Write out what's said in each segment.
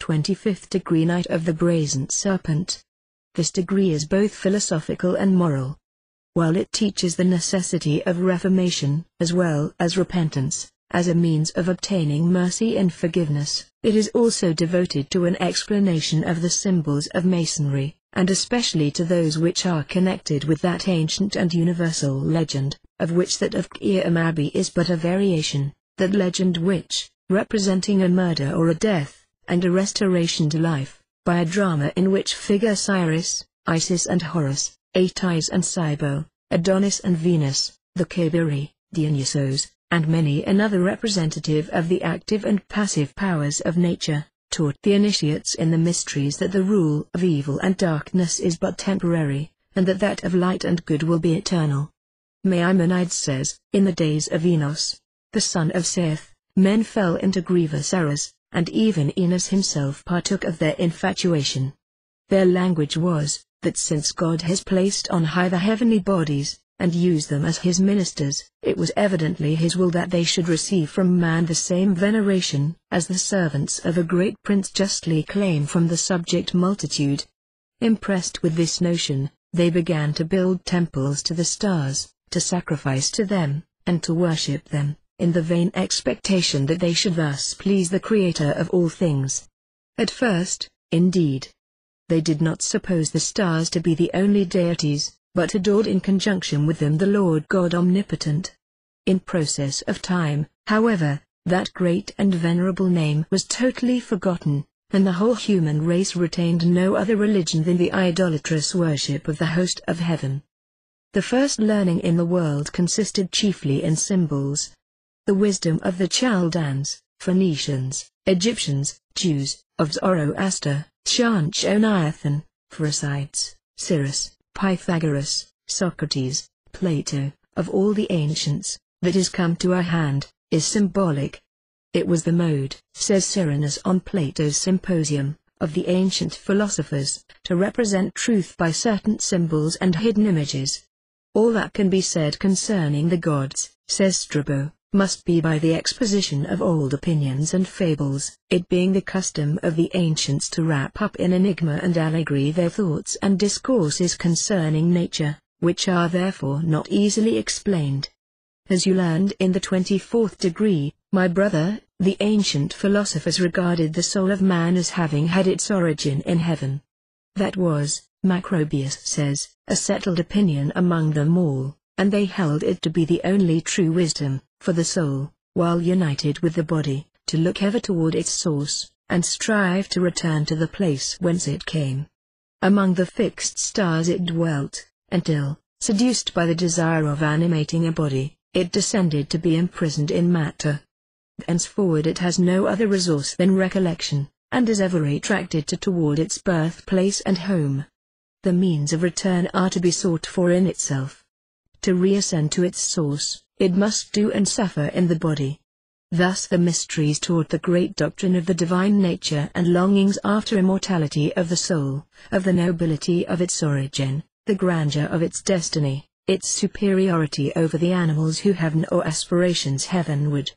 25th degree Knight of the Brazen Serpent. This degree is both philosophical and moral. While it teaches the necessity of reformation, as well as repentance, as a means of obtaining mercy and forgiveness, it is also devoted to an explanation of the symbols of Masonry, and especially to those which are connected with that ancient and universal legend, of which that of Keam Abbey is but a variation, that legend which, representing a murder or a death, and a restoration to life, by a drama in which figure Osiris, Isis and Horus, Atys and Cybele, Adonis and Venus, the Kabiri, Dionysos, and many another representative of the active and passive powers of nature, taught the initiates in the mysteries that the rule of evil and darkness is but temporary, and that that of light and good will be eternal. Maimonides says, in the days of Enos, the son of Seth, men fell into grievous errors, and even Enos himself partook of their infatuation. Their language was, that since God has placed on high the heavenly bodies, and used them as his ministers, it was evidently his will that they should receive from man the same veneration, as the servants of a great prince justly claim from the subject multitude. Impressed with this notion, they began to build temples to the stars, to sacrifice to them, and to worship them, in the vain expectation that they should thus please the Creator of all things. At first, indeed, they did not suppose the stars to be the only deities, but adored in conjunction with them the Lord God Omnipotent. In process of time, however, that great and venerable name was totally forgotten, and the whole human race retained no other religion than the idolatrous worship of the host of heaven. The first learning in the world consisted chiefly in symbols. The wisdom of the Chaldeans, Phoenicians, Egyptians, Jews, of Zoroaster, Shantoniathan, Pharisaites, Cyrus, Pythagoras, Socrates, Plato, of all the ancients, that is come to our hand, is symbolic. It was the mode, says Cyrenus on Plato's Symposium, of the ancient philosophers, to represent truth by certain symbols and hidden images. All that can be said concerning the gods, says Strabo, must be by the exposition of old opinions and fables, it being the custom of the ancients to wrap up in enigma and allegory their thoughts and discourses concerning nature, which are therefore not easily explained. As you learned in the 24th degree, my brother, the ancient philosophers regarded the soul of man as having had its origin in heaven. That was, Macrobius says, a settled opinion among them all, and they held it to be the only true wisdom, for the soul, while united with the body, to look ever toward its source, and strive to return to the place whence it came. Among the fixed stars it dwelt, until, seduced by the desire of animating a body, it descended to be imprisoned in matter. Thenceforward it has no other resource than recollection, and is ever attracted toward its birthplace and home. The means of return are to be sought for in itself. To reascend to its source, it must do and suffer in the body. Thus the mysteries taught the great doctrine of the divine nature and longings after immortality of the soul, of the nobility of its origin, the grandeur of its destiny, its superiority over the animals who have no aspirations heavenward.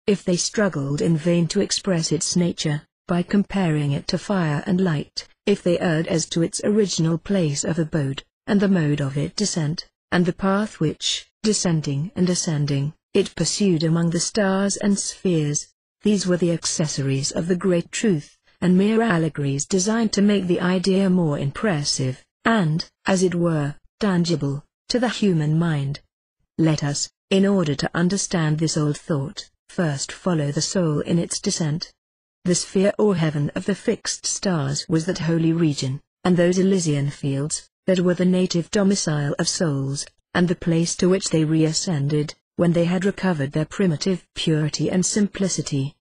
If they struggled in vain to express its nature, by comparing it to fire and light, if they erred as to its original place of abode, and the mode of its descent, and the path which, descending and ascending, it pursued among the stars and spheres, these were the accessories of the great truth, and mere allegories designed to make the idea more impressive, and, as it were, tangible, to the human mind. Let us, in order to understand this old thought, first follow the soul in its descent. The sphere or heaven of the fixed stars was that holy region, and those Elysian fields, that were the native domicile of souls, and the place to which they reascended, when they had recovered their primitive purity and simplicity.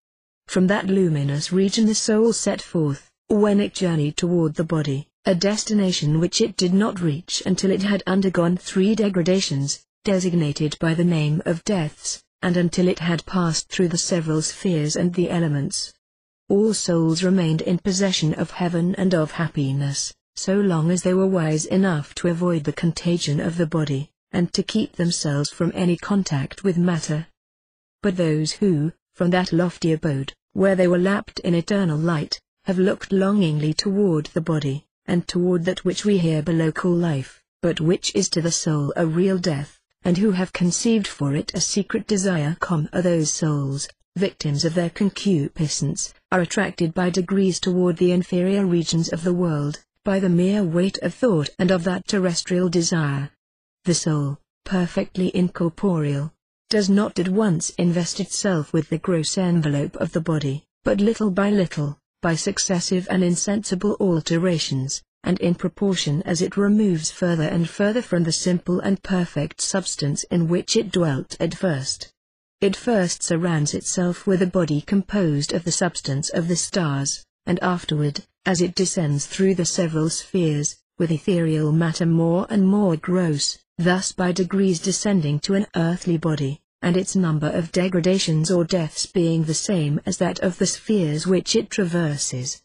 From that luminous region the soul set forth, when it journeyed toward the body, a destination which it did not reach until it had undergone 3 degradations, designated by the name of deaths, and until it had passed through the several spheres and the elements. All souls remained in possession of heaven and of happiness, so long as they were wise enough to avoid the contagion of the body, and to keep themselves from any contact with matter. But those who, from that lofty abode, where they were lapped in eternal light, have looked longingly toward the body, and toward that which we here below call life, but which is to the soul a real death, and who have conceived for it a secret desire. Those souls, victims of their concupiscence, are attracted by degrees toward the inferior regions of the world, by the mere weight of thought and of that terrestrial desire. The soul, perfectly incorporeal, does not at once invest itself with the gross envelope of the body, but little by little, by successive and insensible alterations, and in proportion as it removes further and further from the simple and perfect substance in which it dwelt at first. It first surrounds itself with a body composed of the substance of the stars, and afterward, as it descends through the several spheres, with ethereal matter more and more gross, thus by degrees descending to an earthly body, and its number of degradations or deaths being the same as that of the spheres which it traverses.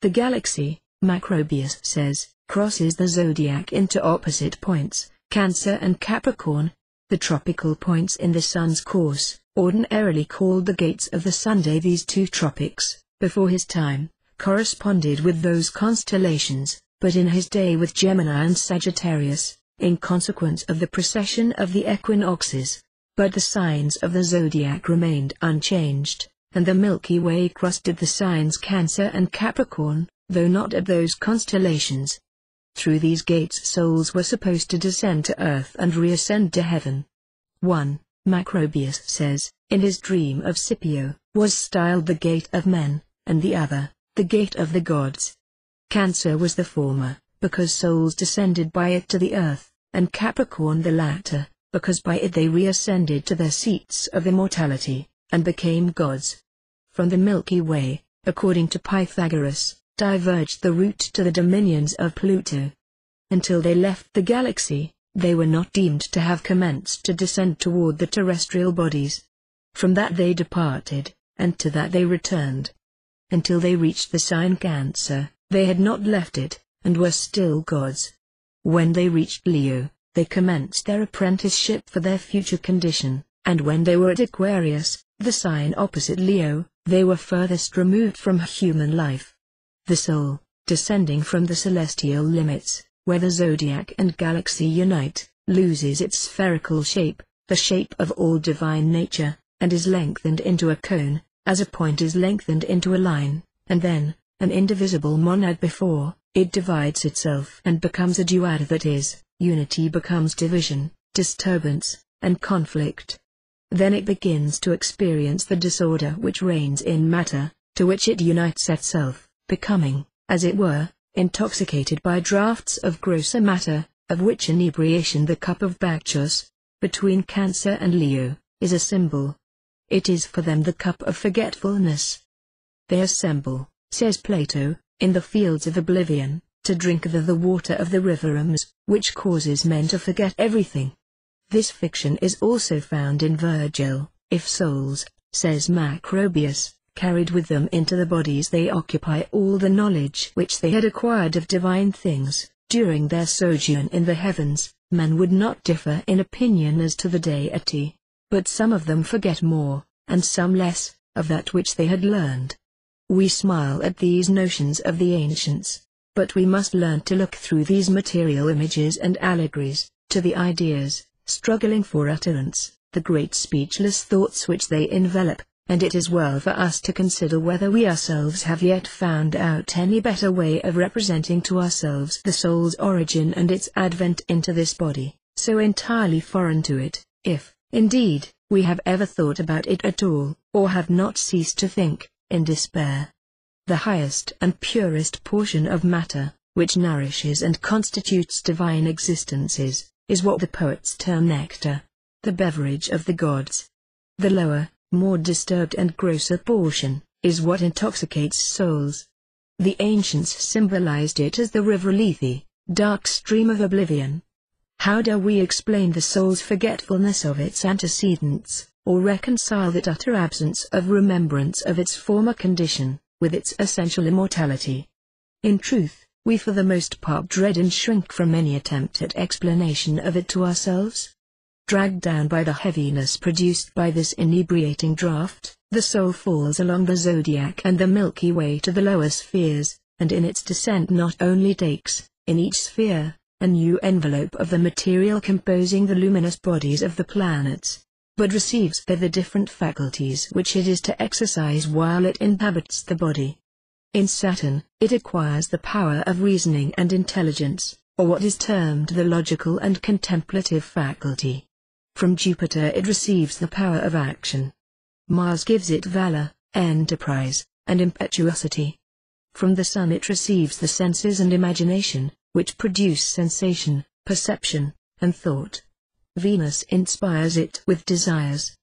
The galaxy, Macrobius says, crosses the zodiac into opposite points, Cancer and Capricorn, the tropical points in the sun's course, ordinarily called the gates of the Sunday. These two tropics, before his time, corresponded with those constellations, but in his day with Gemini and Sagittarius, in consequence of the precession of the equinoxes. But the signs of the zodiac remained unchanged, and the Milky Way crossed the signs Cancer and Capricorn, though not at those constellations. Through these gates souls were supposed to descend to earth and reascend to heaven. 1. Macrobius says, in his dream of Scipio, was styled the gate of men, and the other, the gate of the gods. Cancer was the former, because souls descended by it to the earth, and Capricorn the latter, because by it they reascended to their seats of immortality, and became gods. From the Milky Way, according to Pythagoras, diverged the route to the dominions of Pluto. Until they left the galaxy, they were not deemed to have commenced to descend toward the terrestrial bodies. From that they departed, and to that they returned. Until they reached the sign Cancer, they had not left it, and were still gods. When they reached Leo, they commenced their apprenticeship for their future condition, and when they were at Aquarius, the sign opposite Leo, they were furthest removed from human life. The soul, descending from the celestial limits, where the zodiac and galaxy unite, loses its spherical shape, the shape of all divine nature, and is lengthened into a cone, as a point is lengthened into a line, and then, an indivisible monad before, it divides itself and becomes a duad, that is, unity becomes division, disturbance, and conflict. Then it begins to experience the disorder which reigns in matter, to which it unites itself, becoming, as it were, intoxicated by draughts of grosser matter, of which inebriation the cup of Bacchus, between Cancer and Leo, is a symbol. It is for them the cup of forgetfulness. They assemble, says Plato, in the fields of oblivion, to drink the water of the river Ems, which causes men to forget everything. This fiction is also found in Virgil. If souls, says Macrobius, carried with them into the bodies they occupy all the knowledge which they had acquired of divine things, during their sojourn in the heavens, men would not differ in opinion as to the deity, but some of them forget more, and some less, of that which they had learned. We smile at these notions of the ancients, but we must learn to look through these material images and allegories, to the ideas, struggling for utterance, the great speechless thoughts which they envelop, and it is well for us to consider whether we ourselves have yet found out any better way of representing to ourselves the soul's origin and its advent into this body, so entirely foreign to it, if, indeed, we have ever thought about it at all, or have not ceased to think, in despair. The highest and purest portion of matter, which nourishes and constitutes divine existences, is what the poets term nectar, the beverage of the gods. The lower, more disturbed and grosser portion, is what intoxicates souls. The ancients symbolized it as the river Lethe, dark stream of oblivion. How dare we explain the soul's forgetfulness of its antecedents, or reconcile that utter absence of remembrance of its former condition, with its essential immortality? In truth, we for the most part dread and shrink from any attempt at explanation of it to ourselves. Dragged down by the heaviness produced by this inebriating draught, the soul falls along the zodiac and the Milky Way to the lower spheres, and in its descent not only takes, in each sphere, a new envelope of the material composing the luminous bodies of the planets, but receives there the different faculties which it is to exercise while it inhabits the body. In Saturn, it acquires the power of reasoning and intelligence, or what is termed the logical and contemplative faculty. From Jupiter it receives the power of action. Mars gives it valor, enterprise, and impetuosity. From the Sun it receives the senses and imagination, which produce sensation, perception, and thought. Venus inspires it with desires.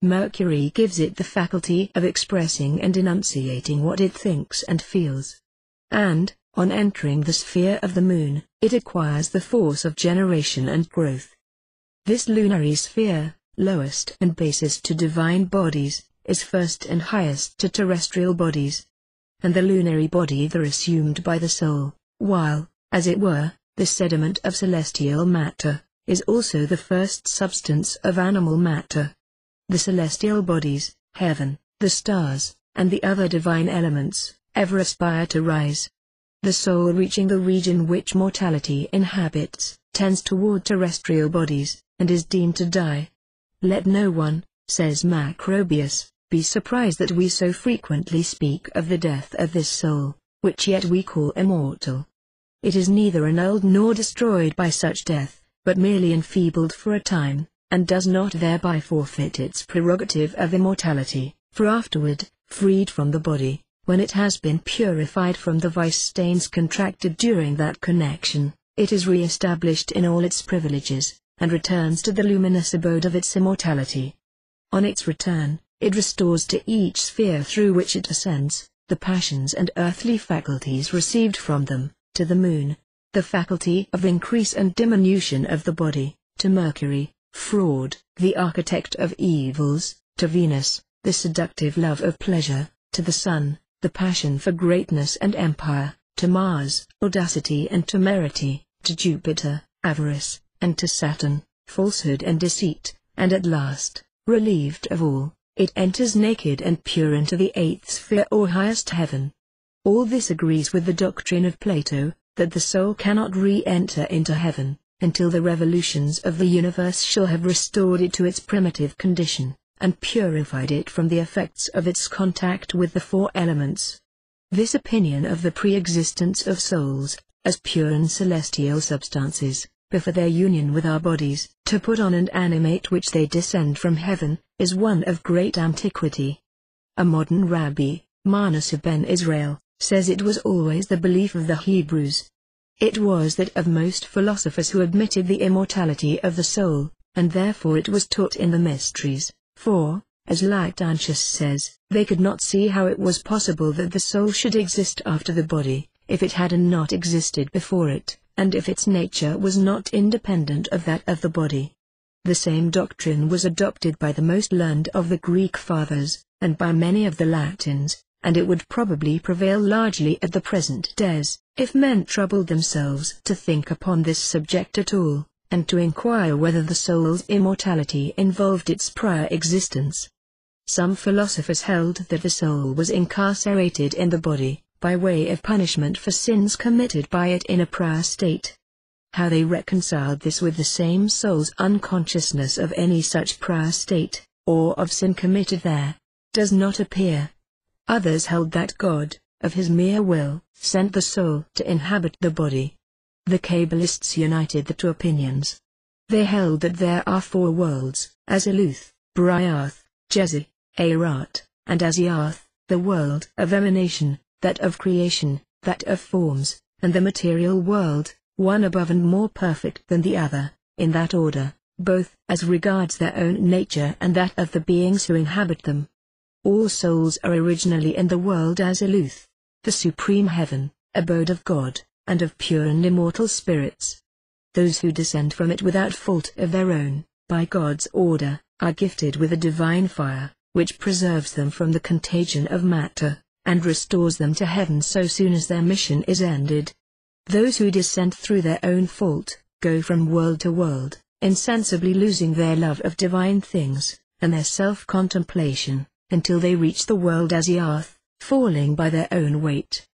Mercury gives it the faculty of expressing and enunciating what it thinks and feels. And, on entering the sphere of the Moon, it acquires the force of generation and growth. This lunary sphere, lowest and basest to divine bodies, is first and highest to terrestrial bodies. And the lunary body there assumed by the soul, while, as it were, the sediment of celestial matter, is also the first substance of animal matter. The celestial bodies, heaven, the stars, and the other divine elements, ever aspire to rise. The soul reaching the region which mortality inhabits, tends toward terrestrial bodies, and is deemed to die. Let no one, says Macrobius, be surprised that we so frequently speak of the death of this soul, which yet we call immortal. It is neither annulled nor destroyed by such death, but merely enfeebled for a time, and does not thereby forfeit its prerogative of immortality, for afterward, freed from the body, when it has been purified from the vice stains contracted during that connection, it is re-established in all its privileges, and returns to the luminous abode of its immortality. On its return, it restores to each sphere through which it ascends, the passions and earthly faculties received from them, to the Moon, the faculty of increase and diminution of the body, to Mercury, fraud, the architect of evils, to Venus, the seductive love of pleasure, to the Sun, the passion for greatness and empire, to Mars, audacity and temerity, to Jupiter, avarice, and to Saturn, falsehood and deceit, and at last, relieved of all, it enters naked and pure into the eighth sphere or highest heaven. All this agrees with the doctrine of Plato, that the soul cannot re-enter into heaven, until the revolutions of the universe shall have restored it to its primitive condition, and purified it from the effects of its contact with the four elements. This opinion of the pre-existence of souls, as pure and celestial substances, before their union with our bodies, to put on and animate which they descend from heaven, is one of great antiquity. A modern rabbi, Manasseh ben Israel, says it was always the belief of the Hebrews. It was that of most philosophers who admitted the immortality of the soul, and therefore it was taught in the mysteries, for, as Lactantius says, they could not see how it was possible that the soul should exist after the body, if it had not existed before it, and if its nature was not independent of that of the body. The same doctrine was adopted by the most learned of the Greek fathers, and by many of the Latins, and it would probably prevail largely at the present days, if men troubled themselves to think upon this subject at all, and to inquire whether the soul's immortality involved its prior existence. Some philosophers held that the soul was incarcerated in the body, by way of punishment for sins committed by it in a prior state. How they reconciled this with the same soul's unconsciousness of any such prior state, or of sin committed there, does not appear. Others held that God, of his mere will, sent the soul to inhabit the body. The Kabbalists united the two opinions. They held that there are four worlds, Aziluth, Briarth, Jezi, Arat, and Asiarth, the world of emanation, that of creation, that of forms, and the material world, one above and more perfect than the other, in that order, both as regards their own nature and that of the beings who inhabit them. All souls are originally in the world Aziluth, the supreme heaven, abode of God, and of pure and immortal spirits. Those who descend from it without fault of their own, by God's order, are gifted with a divine fire, which preserves them from the contagion of matter, and restores them to heaven so soon as their mission is ended. Those who descend through their own fault, go from world to world, insensibly losing their love of divine things, and their self-contemplation, until they reach the world as the earth, falling by their own weight.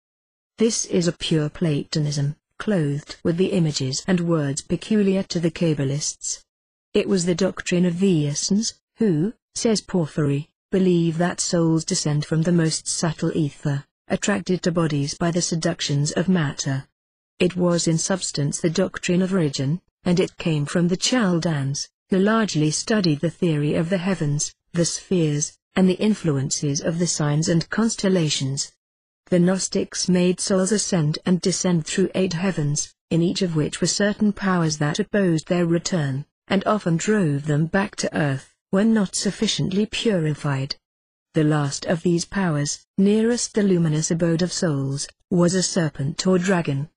This is a pure Platonism, clothed with the images and words peculiar to the Kabbalists. It was the doctrine of the Essenes, who, says Porphyry, believe that souls descend from the most subtle ether, attracted to bodies by the seductions of matter. It was in substance the doctrine of Origen, and it came from the Chaldeans, who largely studied the theory of the heavens, the spheres, and the influences of the signs and constellations. The Gnostics made souls ascend and descend through 8 heavens, in each of which were certain powers that opposed their return, and often drove them back to earth, when not sufficiently purified. The last of these powers, nearest the luminous abode of souls, was a serpent or dragon.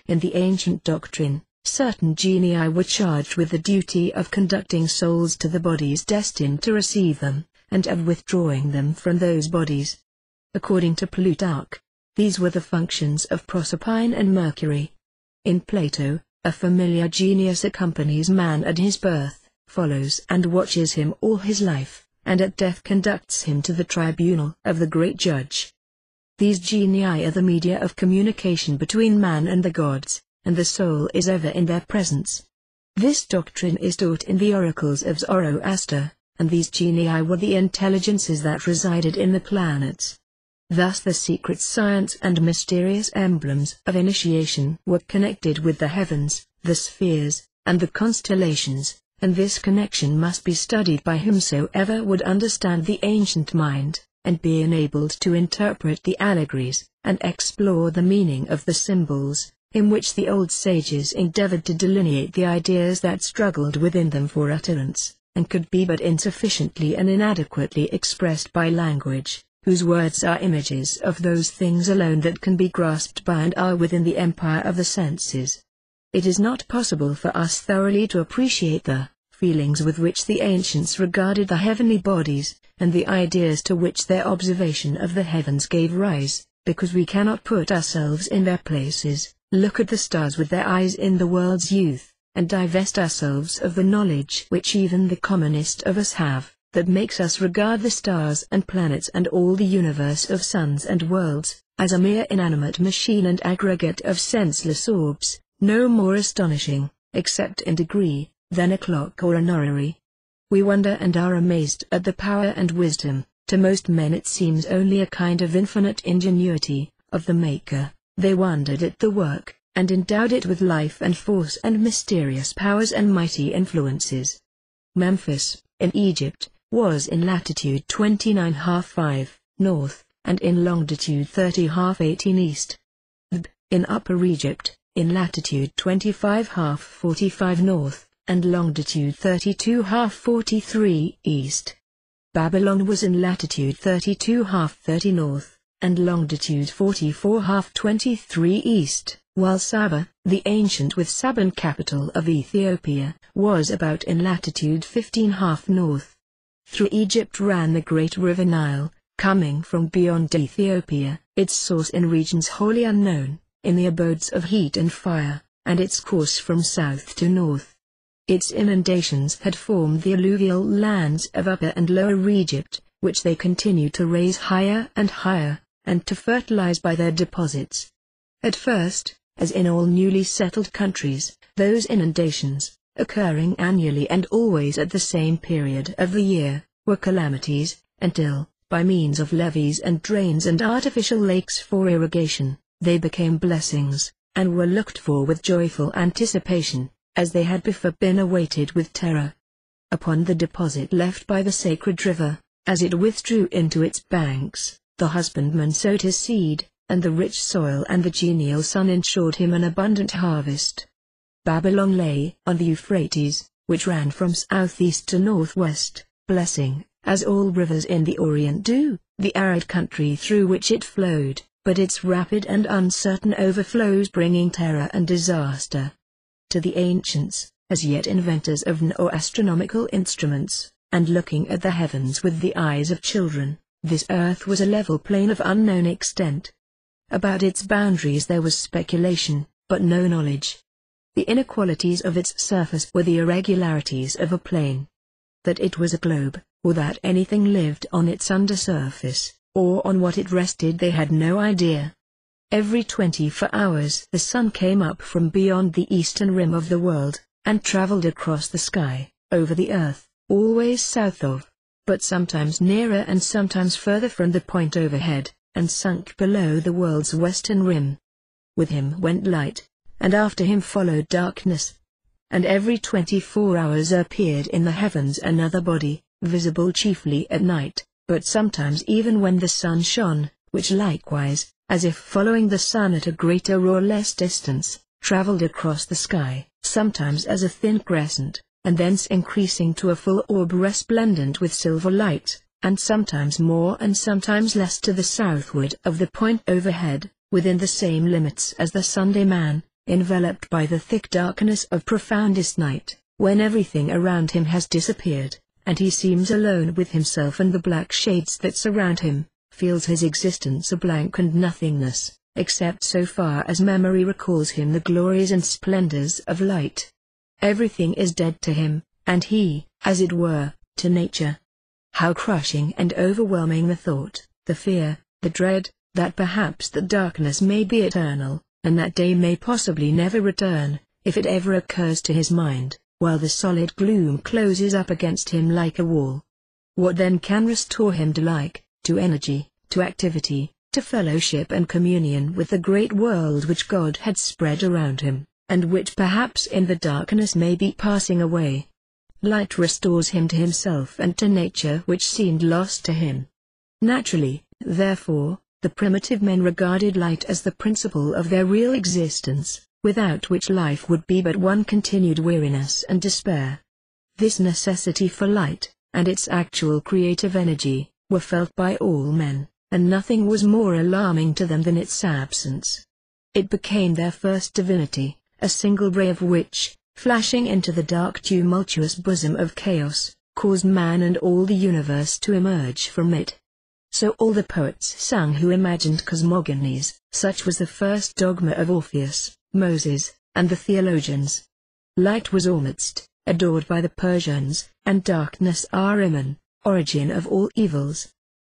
In the ancient doctrine, certain genii were charged with the duty of conducting souls to the bodies destined to receive them, and of withdrawing them from those bodies. According to Plutarch, these were the functions of Proserpine and Mercury. In Plato, a familiar genius accompanies man at his birth, follows and watches him all his life, and at death conducts him to the tribunal of the great judge. These genii are the media of communication between man and the gods, and the soul is ever in their presence. This doctrine is taught in the oracles of Zoroaster, and these genii were the intelligences that resided in the planets. Thus the secret science and mysterious emblems of initiation were connected with the heavens, the spheres, and the constellations, and this connection must be studied by whomsoever would understand the ancient mind, and be enabled to interpret the allegories, and explore the meaning of the symbols, in which the old sages endeavored to delineate the ideas that struggled within them for utterance, and could be but insufficiently and inadequately expressed by language, whose words are images of those things alone that can be grasped by and are within the empire of the senses. It is not possible for us thoroughly to appreciate the feelings with which the ancients regarded the heavenly bodies, and the ideas to which their observation of the heavens gave rise, because we cannot put ourselves in their places, look at the stars with their eyes in the world's youth, and divest ourselves of the knowledge which even the commonest of us have, that makes us regard the stars and planets and all the universe of suns and worlds, as a mere inanimate machine and aggregate of senseless orbs, no more astonishing, except in degree, than a clock or an orrery. We wonder and are amazed at the power and wisdom, to most men it seems only a kind of infinite ingenuity, of the Maker. They wondered at the work, and endowed it with life and force and mysterious powers and mighty influences. Memphis, in Egypt, was in latitude 29½ north, and in longitude 30½ east. In Upper Egypt, in latitude 25½ 45 north, and longitude 32½ east. Babylon was in latitude 32½ 30 north, and longitude 44½ east, while Saba, the ancient with Saban capital of Ethiopia, was about in latitude 15½ north. Through Egypt ran the great river Nile, coming from beyond Ethiopia, its source in regions wholly unknown, in the abodes of heat and fire, and its course from south to north. Its inundations had formed the alluvial lands of Upper and Lower Egypt, which they continued to raise higher and higher, and to fertilize by their deposits. At first, as in all newly settled countries, those inundations, occurring annually and always at the same period of the year, were calamities, until, by means of levees and drains and artificial lakes for irrigation, they became blessings, and were looked for with joyful anticipation, as they had before been awaited with terror. Upon the deposit left by the sacred river, as it withdrew into its banks, the husbandman sowed his seed, and the rich soil and the genial sun ensured him an abundant harvest. Babylon lay on the Euphrates, which ran from southeast to northwest, blessing, as all rivers in the Orient do, the arid country through which it flowed, but its rapid and uncertain overflows bringing terror and disaster. To the ancients, as yet inventors of astronomical instruments, and looking at the heavens with the eyes of children, this earth was a level plain of unknown extent. About its boundaries there was speculation, but no knowledge. The inequalities of its surface were the irregularities of a plane. That it was a globe, or that anything lived on its undersurface, or on what it rested, they had no idea. Every 24 hours the sun came up from beyond the eastern rim of the world, and traveled across the sky, over the earth, always south of, but sometimes nearer and sometimes further from the point overhead, and sunk below the world's western rim. With him went light, and after him followed darkness. And every 24 hours appeared in the heavens another body, visible chiefly at night, but sometimes even when the sun shone, which likewise, as if following the sun at a greater or less distance, travelled across the sky, sometimes as a thin crescent, and thence increasing to a full orb resplendent with silver light, and sometimes more and sometimes less to the southward of the point overhead, within the same limits as the Sunday man, enveloped by the thick darkness of profoundest night, when everything around him has disappeared, and he seems alone with himself and the black shades that surround him, feels his existence a blank and nothingness, except so far as memory recalls him the glories and splendors of light. Everything is dead to him, and he, as it were, to nature. How crushing and overwhelming the thought, the fear, the dread, that perhaps the darkness may be eternal, and that day may possibly never return, if it ever occurs to his mind, while the solid gloom closes up against him like a wall. What then can restore him to energy, to activity, to fellowship and communion with the great world which God had spread around him, and which perhaps in the darkness may be passing away? Light restores him to himself and to nature which seemed lost to him. Naturally, therefore, the primitive men regarded light as the principle of their real existence, without which life would be but one continued weariness and despair. This necessity for light, and its actual creative energy, were felt by all men, and nothing was more alarming to them than its absence. It became their first divinity, a single ray of which, flashing into the dark tumultuous bosom of chaos, caused man and all the universe to emerge from it. So all the poets sang who imagined cosmogonies, such was the first dogma of Orpheus, Moses, and the theologians. Light was Ormuzd, adored by the Persians, and darkness Ahriman, origin of all evils.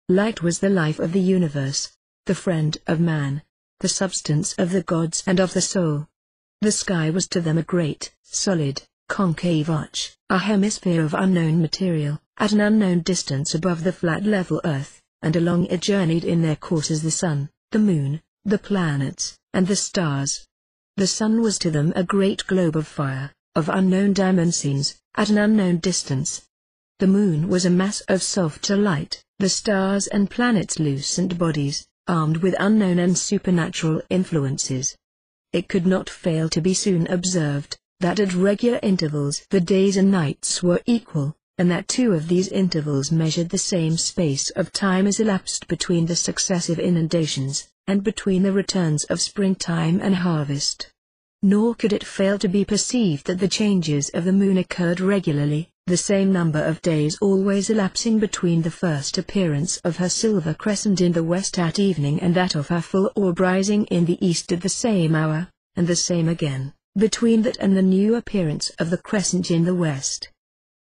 Light was the life of the universe, the friend of man, the substance of the gods and of the soul. The sky was to them a great, solid, concave arch, a hemisphere of unknown material, at an unknown distance above the flat level earth, and along it journeyed in their courses the sun, the moon, the planets, and the stars. The sun was to them a great globe of fire, of unknown dimensions, at an unknown distance. The moon was a mass of softer light, the stars and planets lucent bodies, armed with unknown and supernatural influences. It could not fail to be soon observed, that at regular intervals the days and nights were equal, and that two of these intervals measured the same space of time as elapsed between the successive inundations, and between the returns of springtime and harvest. Nor could it fail to be perceived that the changes of the moon occurred regularly, the same number of days always elapsing between the first appearance of her silver crescent in the west at evening and that of her full orb rising in the east at the same hour, and the same again, between that and the new appearance of the crescent in the west.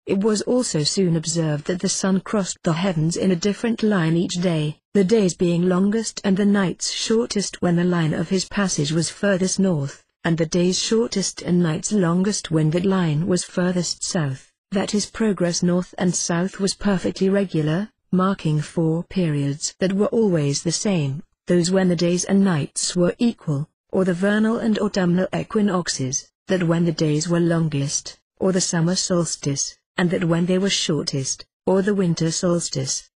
It was also soon observed that the sun crossed the heavens in a different line each day, the days being longest and the nights shortest when the line of his passage was furthest north, and the days shortest and nights longest when that line was furthest south, that his progress north and south was perfectly regular, marking 4 periods that were always the same, those when the days and nights were equal, or the vernal and autumnal equinoxes, that when the days were longest, or the summer solstice, and that when they were shortest, or the winter solstice.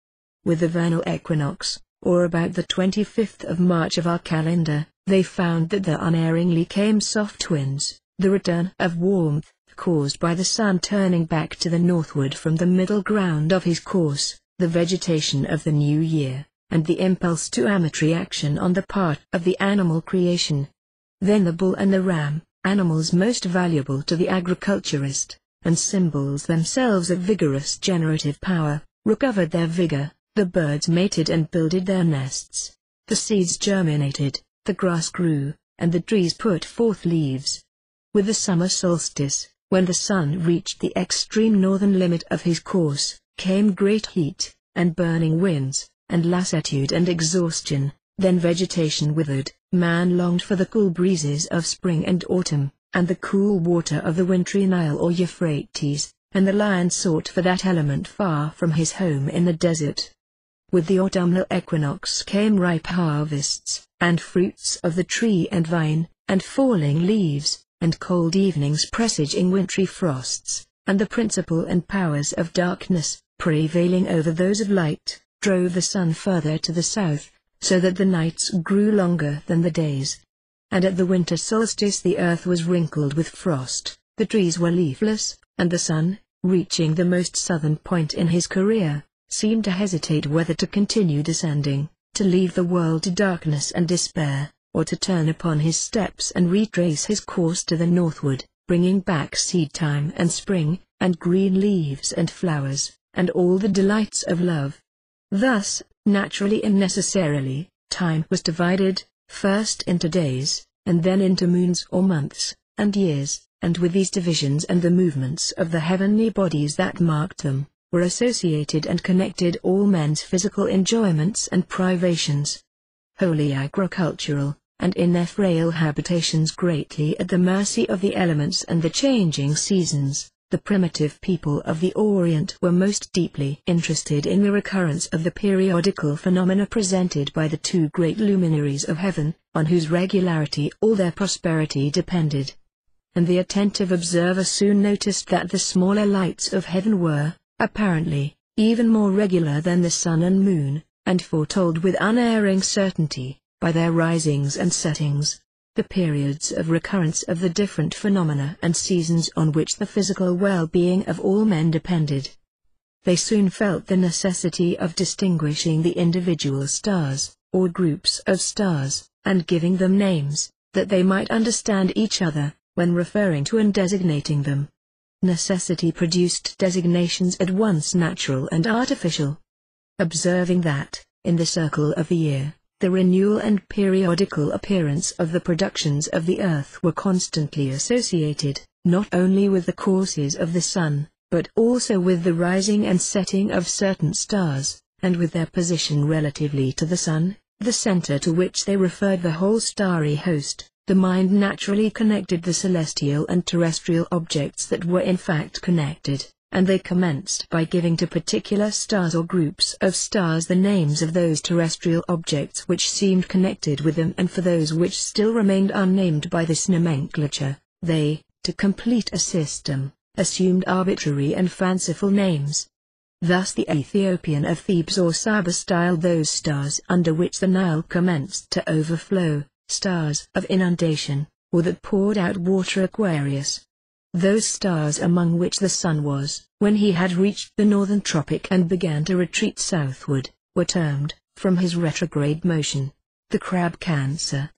With the vernal equinox, or about the 25th of March of our calendar, they found that there unerringly came soft winds, the return of warmth, caused by the sun turning back to the northward from the middle ground of his course, the vegetation of the new year, and the impulse to amatory action on the part of the animal creation. Then the bull and the ram, animals most valuable to the agriculturist, and symbols themselves of vigorous generative power, recovered their vigor, the birds mated and builded their nests, the seeds germinated, the grass grew, and the trees put forth leaves. With the summer solstice, when the sun reached the extreme northern limit of his course, came great heat, and burning winds, and lassitude and exhaustion. Then vegetation withered, man longed for the cool breezes of spring and autumn, and the cool water of the wintry Nile or Euphrates, and the lion sought for that element far from his home in the desert. With the autumnal equinox came ripe harvests, and fruits of the tree and vine, and falling leaves, and cold evenings presaging wintry frosts, and the principle and powers of darkness, prevailing over those of light, drove the sun further to the south, so that the nights grew longer than the days. And at the winter solstice the earth was wrinkled with frost, the trees were leafless, and the sun, reaching the most southern point in his career, seemed to hesitate whether to continue descending, to leave the world to darkness and despair, or to turn upon his steps and retrace his course to the northward, bringing back seed time and spring, and green leaves and flowers, and all the delights of love. Thus, naturally and necessarily, time was divided, first into days, and then into moons or months, and years, and with these divisions and the movements of the heavenly bodies that marked them, were associated and connected all men's physical enjoyments and privations. Wholly agricultural, and in their frail habitations greatly at the mercy of the elements and the changing seasons, the primitive people of the Orient were most deeply interested in the recurrence of the periodical phenomena presented by the two great luminaries of heaven, on whose regularity all their prosperity depended. And the attentive observer soon noticed that the smaller lights of heaven were, apparently, even more regular than the sun and moon, and foretold with unerring certainty, by their risings and settings, the periods of recurrence of the different phenomena and seasons on which the physical well-being of all men depended. They soon felt the necessity of distinguishing the individual stars, or groups of stars, and giving them names, that they might understand each other, when referring to and designating them. Necessity produced designations at once natural and artificial. Observing that, in the circle of the year, the renewal and periodical appearance of the productions of the earth were constantly associated, not only with the courses of the sun, but also with the rising and setting of certain stars, and with their position relatively to the sun, the center to which they referred the whole starry host, the mind naturally connected the celestial and terrestrial objects that were in fact connected, and they commenced by giving to particular stars or groups of stars the names of those terrestrial objects which seemed connected with them, and for those which still remained unnamed by this nomenclature, they, to complete a system, assumed arbitrary and fanciful names. Thus the Ethiopian of Thebes or Saba styled those stars under which the Nile commenced to overflow, stars of inundation, or that poured out water Aquarius. Those stars among which the sun was, when he had reached the northern tropic and began to retreat southward, were termed, from his retrograde motion, the crab Cancer.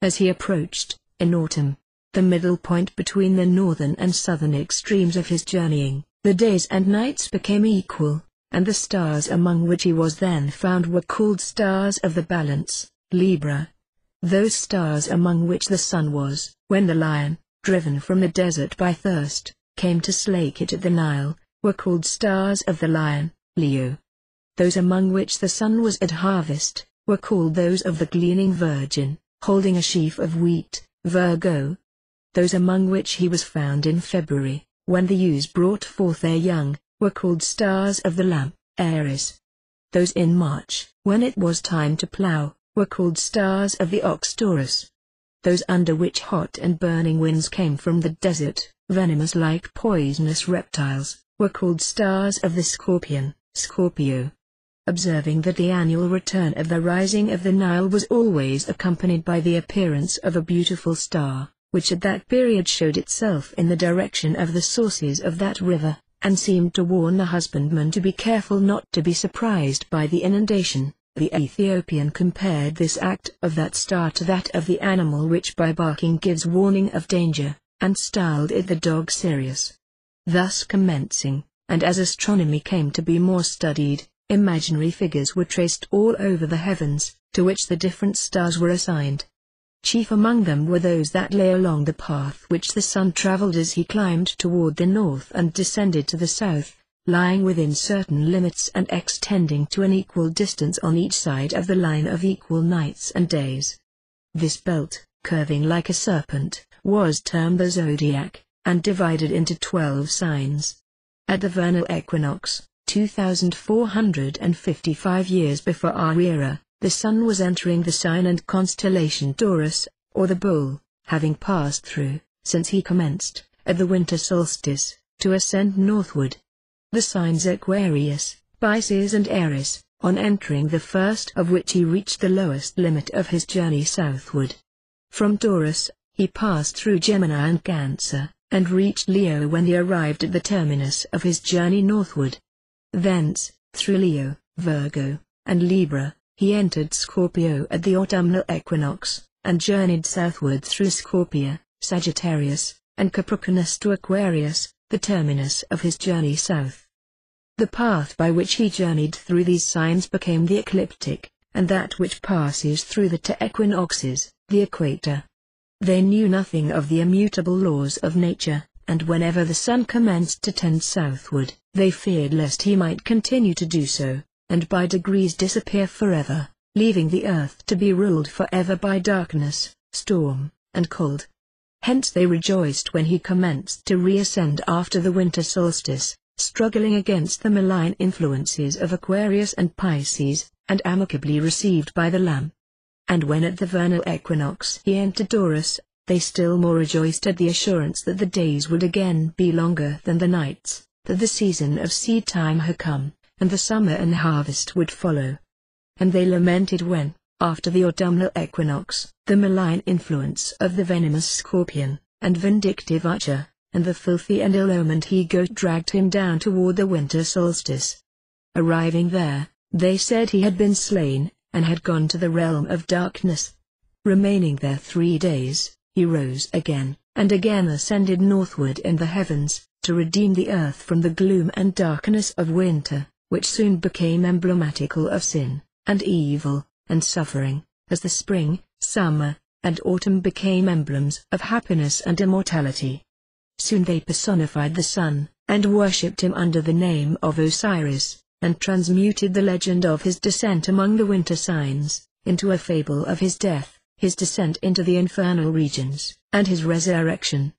As he approached, in autumn, the middle point between the northern and southern extremes of his journeying, the days and nights became equal, and the stars among which he was then found were called stars of the balance, Libra. Those stars among which the sun was, when the lion, driven from the desert by thirst, came to slake it at the Nile, were called stars of the lion, Leo. Those among which the sun was at harvest, were called those of the gleaning virgin, holding a sheaf of wheat, Virgo. Those among which he was found in February, when the ewes brought forth their young, were called stars of the lamb, Aries. Those in March, when it was time to plough, were called stars of the ox, Taurus. Those under which hot and burning winds came from the desert, venomous like poisonous reptiles, were called stars of the Scorpion, Scorpio. Observing that the annual return of the rising of the Nile was always accompanied by the appearance of a beautiful star, which at that period showed itself in the direction of the sources of that river, and seemed to warn the husbandman to be careful not to be surprised by the inundation, the Ethiopian compared this act of that star to that of the animal which by barking gives warning of danger, and styled it the dog Sirius. Thus commencing, and as astronomy came to be more studied, imaginary figures were traced all over the heavens, to which the different stars were assigned. Chief among them were those that lay along the path which the sun traveled as he climbed toward the north and descended to the south, lying within certain limits and extending to an equal distance on each side of the line of equal nights and days. This belt, curving like a serpent, was termed the zodiac, and divided into 12 signs. At the vernal equinox, 2455 years before our era, the sun was entering the sign and constellation Taurus, or the Bull, having passed through, since he commenced, at the winter solstice, to ascend northward. The signs Aquarius, Pisces and Aries, on entering the first of which he reached the lowest limit of his journey southward. From Taurus, he passed through Gemini and Cancer, and reached Leo when he arrived at the terminus of his journey northward. Thence, through Leo, Virgo, and Libra, he entered Scorpio at the autumnal equinox, and journeyed southward through Scorpio, Sagittarius, and Capricornus to Aquarius, the terminus of his journey south. The path by which he journeyed through these signs became the ecliptic, and that which passes through the 2 equinoxes, the equator. They knew nothing of the immutable laws of nature, and whenever the sun commenced to tend southward, they feared lest he might continue to do so, and by degrees disappear forever, leaving the earth to be ruled forever by darkness, storm, and cold. Hence they rejoiced when he commenced to reascend after the winter solstice, struggling against the malign influences of Aquarius and Pisces, and amicably received by the Lamb. And when at the vernal equinox he entered Taurus, they still more rejoiced at the assurance that the days would again be longer than the nights, that the season of seed time had come, and the summer and harvest would follow. And they lamented when, after the autumnal equinox, the malign influence of the venomous scorpion, and vindictive archer, and the filthy and ill-omened he-goat dragged him down toward the winter solstice. Arriving there, they said he had been slain, and had gone to the realm of darkness. Remaining there 3 days, he rose again, and again ascended northward in the heavens, to redeem the earth from the gloom and darkness of winter, which soon became emblematical of sin, and evil, and suffering, as the spring, summer, and autumn became emblems of happiness and immortality. Soon they personified the sun, and worshipped him under the name of Osiris, and transmuted the legend of his descent among the winter signs, into a fable of his death, his descent into the infernal regions, and his resurrection.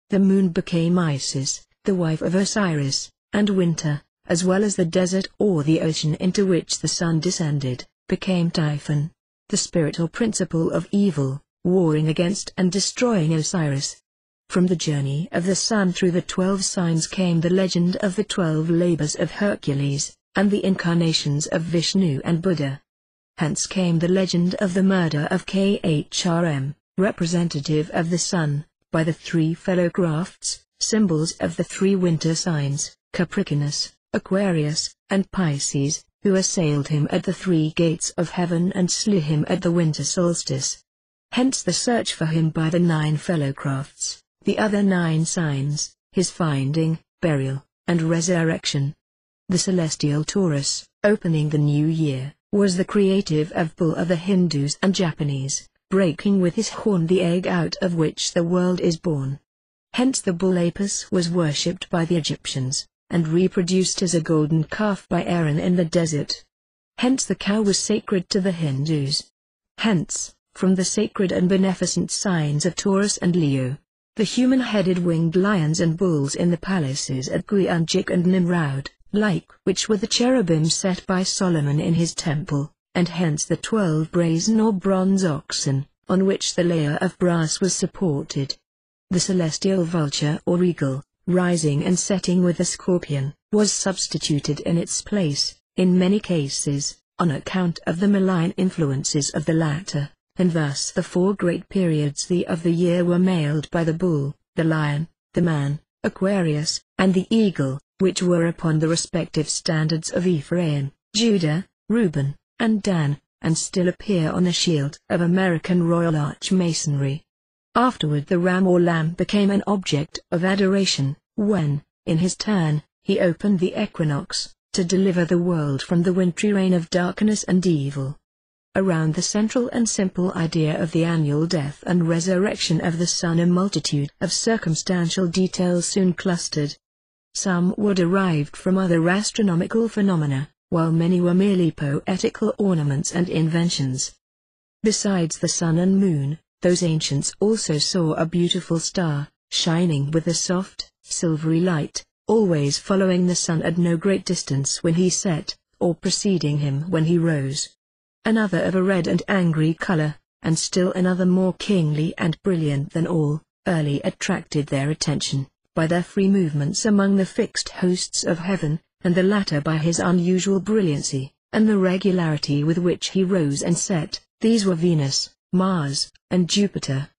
The moon became Isis, the wife of Osiris, and winter, as well as the desert or the ocean into which the sun descended, became Typhon, the spirit or principle of evil, warring against and destroying Osiris. From the journey of the sun through the 12 signs came the legend of the 12 labors of Hercules, and the incarnations of Vishnu and Buddha. Hence came the legend of the murder of Khrm, representative of the sun, by the 3 fellow crafts, symbols of the 3 winter signs, Capricornus, Aquarius, and Pisces, who assailed him at the 3 gates of heaven and slew him at the winter solstice. Hence the search for him by the 9 fellow crafts, the other 9 signs, his finding, burial, and resurrection. The celestial Taurus, opening the new year, was the creative of Bull of the Hindus and Japanese, breaking with his horn the egg out of which the world is born. Hence the bull Apis was worshipped by the Egyptians, and reproduced as a golden calf by Aaron in the desert. Hence the cow was sacred to the Hindus. Hence, from the sacred and beneficent signs of Taurus and Leo, the human-headed winged lions and bulls in the palaces at Guyanjik and Nimrud, like which were the cherubim set by Solomon in his temple, and hence the 12 brazen or bronze oxen, on which the layer of brass was supported. The celestial vulture or eagle, rising and setting with the scorpion, was substituted in its place, in many cases, on account of the malign influences of the latter, and thus the 4 great periods of the year were mailed by the bull, the lion, the man, Aquarius, and the eagle, which were upon the respective standards of Ephraim, Judah, Reuben, and Dan, and still appear on the shield of American Royal Arch Masonry. Afterward the ram or lamb became an object of adoration, when, in his turn, he opened the equinox, to deliver the world from the wintry reign of darkness and evil. Around the central and simple idea of the annual death and resurrection of the sun, a multitude of circumstantial details soon clustered. Some were derived from other astronomical phenomena, while many were merely poetical ornaments and inventions. Besides the sun and moon, those ancients also saw a beautiful star, shining with a soft, silvery light, always following the sun at no great distance when he set, or preceding him when he rose. Another of a red and angry color, and still another more kingly and brilliant than all, early attracted their attention, by their free movements among the fixed hosts of heaven, and the latter by his unusual brilliancy, and the regularity with which he rose and set. These were Venus, Mars, and Jupiter.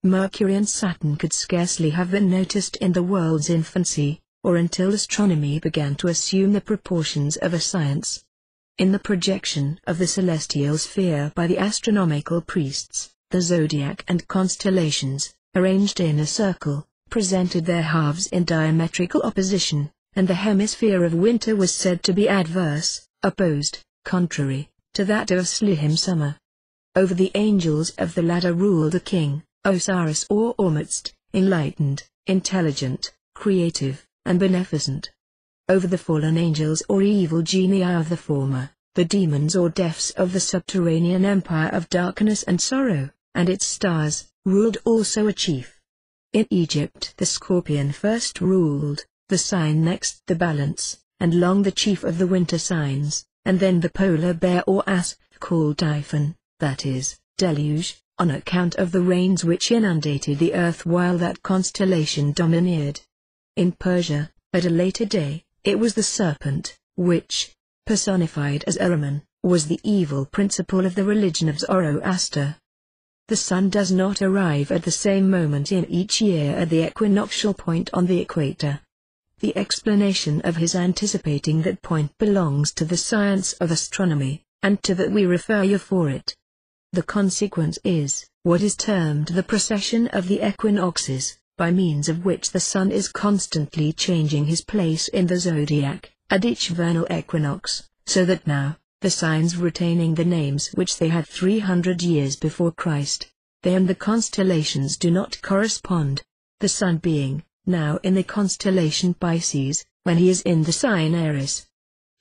Mercury and Saturn could scarcely have been noticed in the world's infancy, or until astronomy began to assume the proportions of a science. In the projection of the celestial sphere by the astronomical priests, the zodiac and constellations, arranged in a circle, presented their halves in diametrical opposition, and the hemisphere of winter was said to be adverse, opposed, contrary, to that of Slihim summer. Over the angels of the ladder ruled a king, Osiris or Ormuzd, enlightened, intelligent, creative, and beneficent. Over the fallen angels or evil genii of the former, the demons or deaths of the subterranean empire of darkness and sorrow, and its stars, ruled also a chief. In Egypt the scorpion first ruled, the sign next the balance, and long the chief of the winter signs, and then the polar bear or ass, called Typhon, that is, deluge, on account of the rains which inundated the earth while that constellation domineered. In Persia, at a later day, it was the serpent, which, personified as Ahriman, was the evil principle of the religion of Zoroaster. The sun does not arrive at the same moment in each year at the equinoctial point on the equator. The explanation of his anticipating that point belongs to the science of astronomy, and to that we refer you for it. The consequence is, what is termed the precession of the equinoxes, by means of which the sun is constantly changing his place in the zodiac, at each vernal equinox, so that now, the signs retaining the names which they had 300 years before Christ, they and the constellations do not correspond, the sun being, now in the constellation Pisces, when he is in the sign Aries.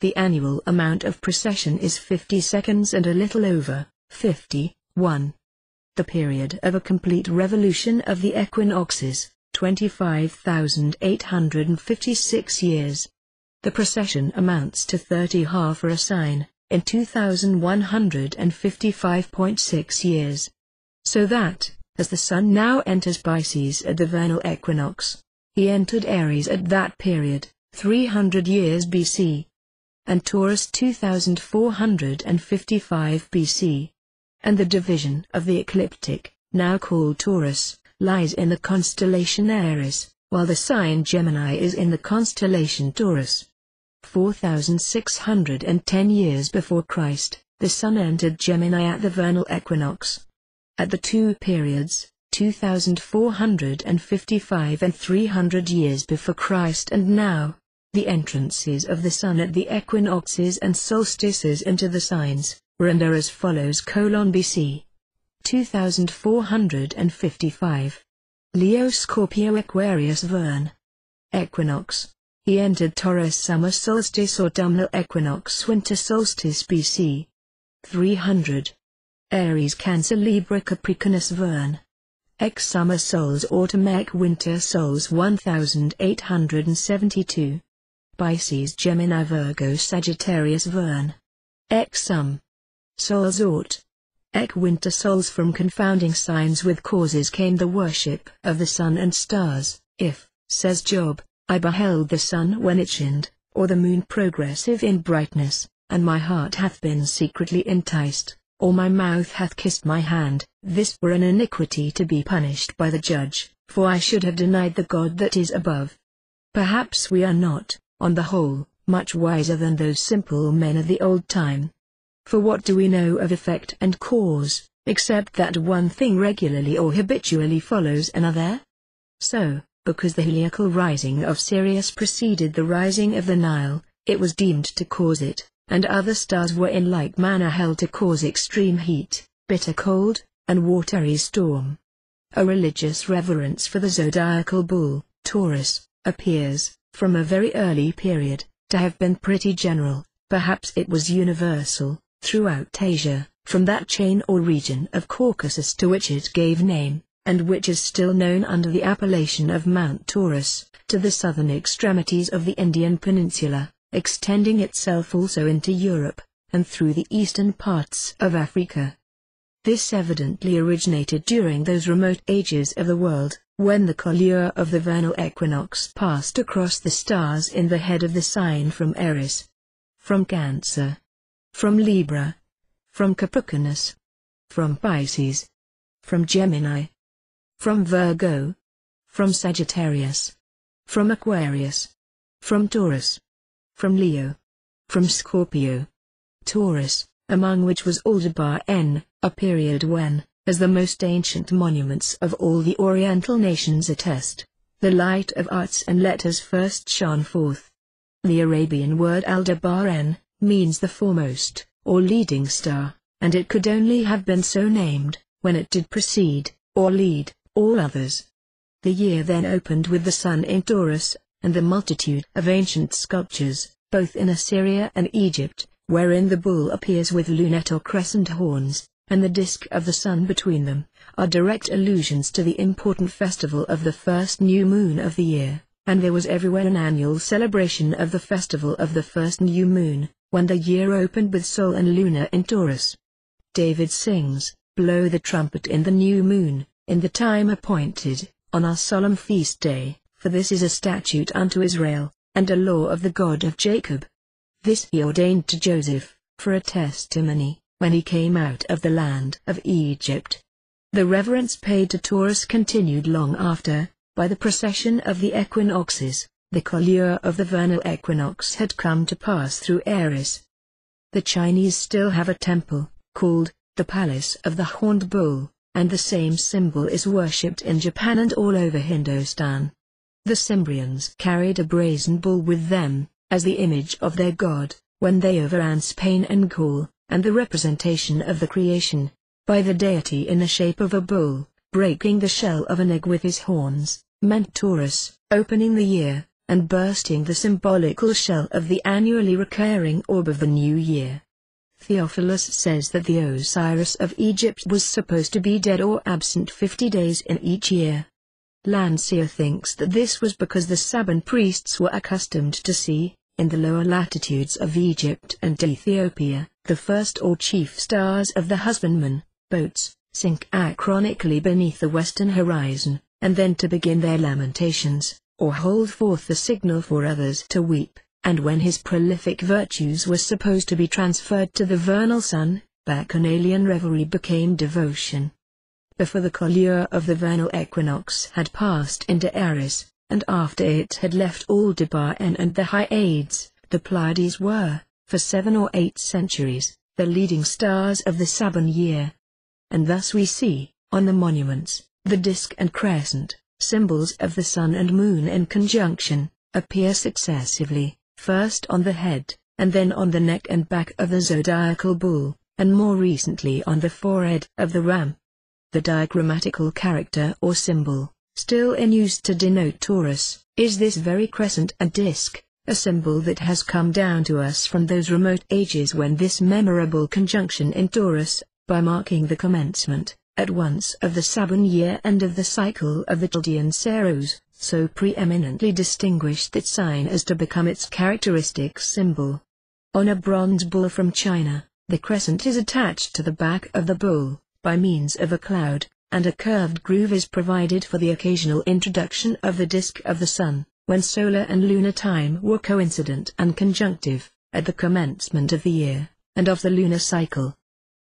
The annual amount of precession is 50 seconds and a little over, 51. The period of a complete revolution of the equinoxes, 25,856 years. The precession amounts to 30 for a sign, in 2,155.6 years. So that, as the sun now enters Pisces at the vernal equinox, he entered Aries at that period, 300 years BC. And Taurus 2,455 BC. And the division of the ecliptic, now called Taurus, lies in the constellation Aries, while the sign Gemini is in the constellation Taurus. 4,610 years before Christ, the sun entered Gemini at the vernal equinox. At the two periods, 2,455 and 300 years before Christ and now, the entrances of the sun at the equinoxes and solstices into the signs, render as follows: BC 2455. Leo, Scorpio, Aquarius, Vern. Equinox. He entered Taurus, summer solstice or autumnal equinox, winter solstice BC 300. Aries, Cancer, Libra, Capricornus, Vern. Ex summer sols, autumn, winter sols 1872. Pisces, Gemini, Virgo, Sagittarius, Vern. Ex sum sols aut. Ec winter sols. From confounding signs with causes came the worship of the sun and stars. If, says Job, I beheld the sun when it shined, or the moon progressive in brightness, and my heart hath been secretly enticed, or my mouth hath kissed my hand, this were an iniquity to be punished by the judge, for I should have denied the God that is above. Perhaps we are not, on the whole, much wiser than those simple men of the old time. For what do we know of effect and cause, except that one thing regularly or habitually follows another? So, because the heliacal rising of Sirius preceded the rising of the Nile, it was deemed to cause it, and other stars were in like manner held to cause extreme heat, bitter cold, and watery storm. A religious reverence for the zodiacal bull, Taurus, appears, from a very early period, to have been pretty general. Perhaps it was universal, throughout Asia, from that chain or region of Caucasus to which it gave name, and which is still known under the appellation of Mount Taurus, to the southern extremities of the Indian peninsula, extending itself also into Europe, and through the eastern parts of Africa. This evidently originated during those remote ages of the world, when the couleur of the vernal equinox passed across the stars in the head of the sign from Aries, from Cancer, from Libra, from Capricornus, from Pisces, from Gemini, from Virgo, from Sagittarius, from Aquarius, from Taurus, from Leo, from Scorpio, Taurus, among which was Aldebaran, a period when, as the most ancient monuments of all the Oriental nations attest, the light of arts and letters first shone forth. The Arabian word Aldebaran means the foremost, or leading star, and it could only have been so named, when it did precede, or lead, all others. The year then opened with the sun in Taurus, and the multitude of ancient sculptures, both in Assyria and Egypt, wherein the bull appears with lunette or crescent horns, and the disk of the sun between them, are direct allusions to the important festival of the first new moon of the year, and there was everywhere an annual celebration of the festival of the first new moon, when the year opened with Sol and Luna in Taurus. David sings, "Blow the trumpet in the new moon, in the time appointed, on our solemn feast day, for this is a statute unto Israel, and a law of the God of Jacob." This he ordained to Joseph, for a testimony, when he came out of the land of Egypt. The reverence paid to Taurus continued long after, by the precession of the equinoxes, the couleur of the vernal equinox had come to pass through Aries. The Chinese still have a temple, called, the Palace of the Horned Bull, and the same symbol is worshipped in Japan and all over Hindustan. The Cimbrians carried a brazen bull with them, as the image of their god, when they overran Spain and Gaul, and the representation of the creation, by the deity in the shape of a bull, breaking the shell of an egg with his horns, meant Taurus, opening the year, and bursting the symbolical shell of the annually recurring orb of the new year. Theophilus says that the Osiris of Egypt was supposed to be dead or absent 50 days in each year. Landseer thinks that this was because the Saban priests were accustomed to see, in the lower latitudes of Egypt and Ethiopia, the first or chief stars of the husbandman, boats, sink achronically beneath the western horizon, and then to begin their lamentations, or hold forth the signal for others to weep, and when his prolific virtues were supposed to be transferred to the vernal sun, bacchanalian revelry became devotion. Before the couleur of the vernal equinox had passed into Aries, and after it had left Aldebaran and the Hyades, the Pleiades were, for 7 or 8 centuries, the leading stars of the Saban year. And thus we see, on the monuments, the disk and crescent, symbols of the sun and moon in conjunction, appear successively, first on the head, and then on the neck and back of the zodiacal bull, and more recently on the forehead of the ram. The diagrammatical character or symbol, still in use to denote Taurus, is this very crescent and disk, a symbol that has come down to us from those remote ages when this memorable conjunction in Taurus, by marking the commencement, at once of the Saban year and of the cycle of the Chaldean Saros, so preeminently distinguished that sign as to become its characteristic symbol. On a bronze bull from China, the crescent is attached to the back of the bull, by means of a cloud, and a curved groove is provided for the occasional introduction of the disk of the sun, when solar and lunar time were coincident and conjunctive, at the commencement of the year, and of the lunar cycle.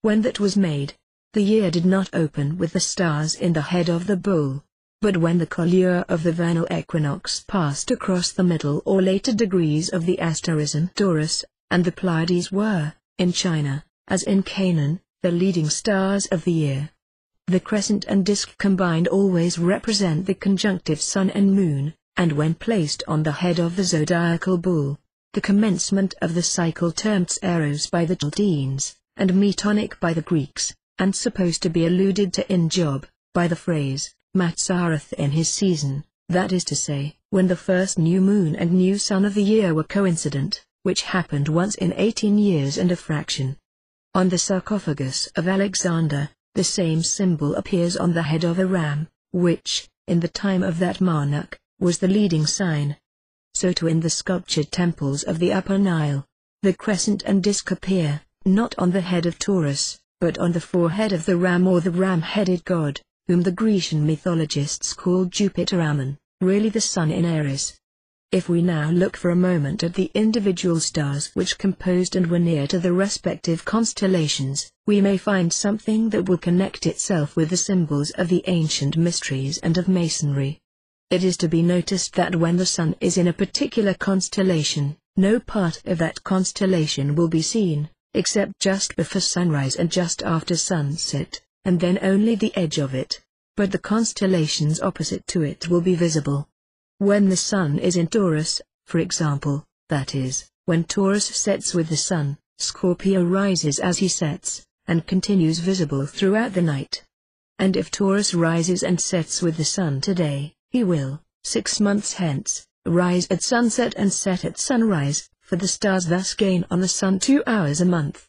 When that was made, the year did not open with the stars in the head of the bull, but when the couleur of the vernal equinox passed across the middle or later degrees of the asterism Taurus, and the Pleiades were, in China, as in Canaan, the leading stars of the year. The crescent and disk combined always represent the conjunctive sun and moon, and when placed on the head of the zodiacal bull, the commencement of the cycle termed Eros by the Chaldeans, and Metonic by the Greeks, and supposed to be alluded to in Job, by the phrase, Matzarath in his season, that is to say, when the first new moon and new sun of the year were coincident, which happened once in 18 years and a fraction. On the sarcophagus of Alexander, the same symbol appears on the head of a ram, which, in the time of that monarch, was the leading sign. So too in the sculptured temples of the Upper Nile, the crescent and disk appear, not on the head of Taurus, but on the forehead of the ram or the ram-headed god, whom the Grecian mythologists called Jupiter Ammon, really the sun in Aries. If we now look for a moment at the individual stars which composed and were near to the respective constellations, we may find something that will connect itself with the symbols of the ancient mysteries and of Masonry. It is to be noticed that when the sun is in a particular constellation, no part of that constellation will be seen, except just before sunrise and just after sunset, and then only the edge of it, but the constellations opposite to it will be visible. When the sun is in Taurus, for example, that is, when Taurus sets with the sun, Scorpio rises as he sets, and continues visible throughout the night. And if Taurus rises and sets with the sun today, he will, 6 months hence, rise at sunset and set at sunrise, for the stars thus gain on the sun 2 hours a month.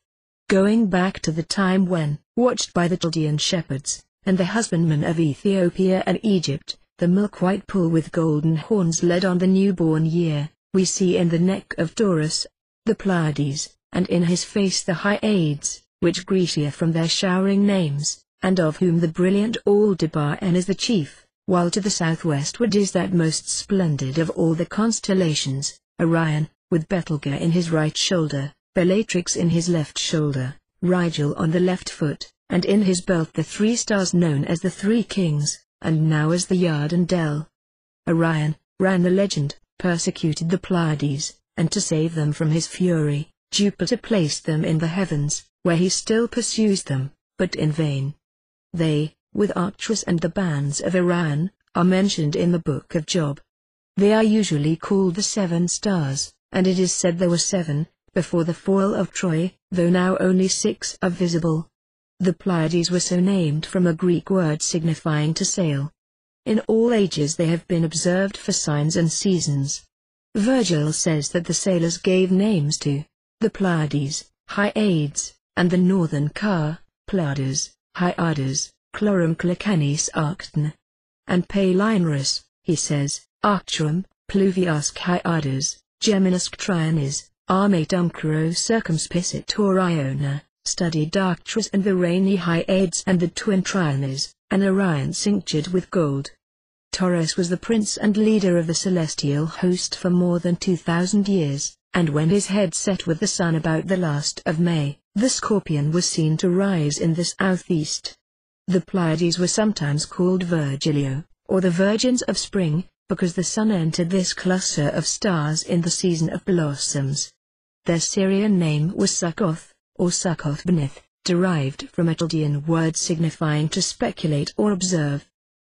Going back to the time when, watched by the Chaldean shepherds, and the husbandmen of Ethiopia and Egypt, the milk-white bull with golden horns led on the newborn year, we see in the neck of Taurus, the Pleiades, and in his face the Hyades, which Grecia from their showering names, and of whom the brilliant Aldebaran is the chief, while to the southwestward is that most splendid of all the constellations, Orion, with Betelgeuse in his right shoulder, Bellatrix in his left shoulder, Rigel on the left foot, and in his belt the 3 stars known as the 3 kings, and now as the Yard and Del. Orion, ran the legend, persecuted the Pleiades, and to save them from his fury, Jupiter placed them in the heavens, where he still pursues them, but in vain. They, with Arcturus and the bands of Orion, are mentioned in the book of Job. They are usually called the 7 stars, and it is said there were 7, before the fall of Troy, though now only 6 are visible. The Pleiades were so named from a Greek word signifying to sail. In all ages they have been observed for signs and seasons. Virgil says that the sailors gave names to the Pleiades, Hyades, and the northern car, Pleiades, Hyades, Chlorum Clecanis Arctn. And Palinurus, he says, Arcturum, Pluviasque Hyades, Geminusque Trionis, Armatum Curo Circumspicit Oriona, studied Arcturus and the rainy Hyades and the twin Trionis, and Orion cinctured with gold. Taurus was the prince and leader of the celestial host for more than 2,000 years, and when his head set with the sun about the last of May, the Scorpion was seen to rise in the southeast. The Pleiades were sometimes called Virgilio, or the Virgins of Spring, because the sun entered this cluster of stars in the season of blossoms. Their Syrian name was Succoth, or Succoth-Benith, derived from a Chaldean word signifying to speculate or observe.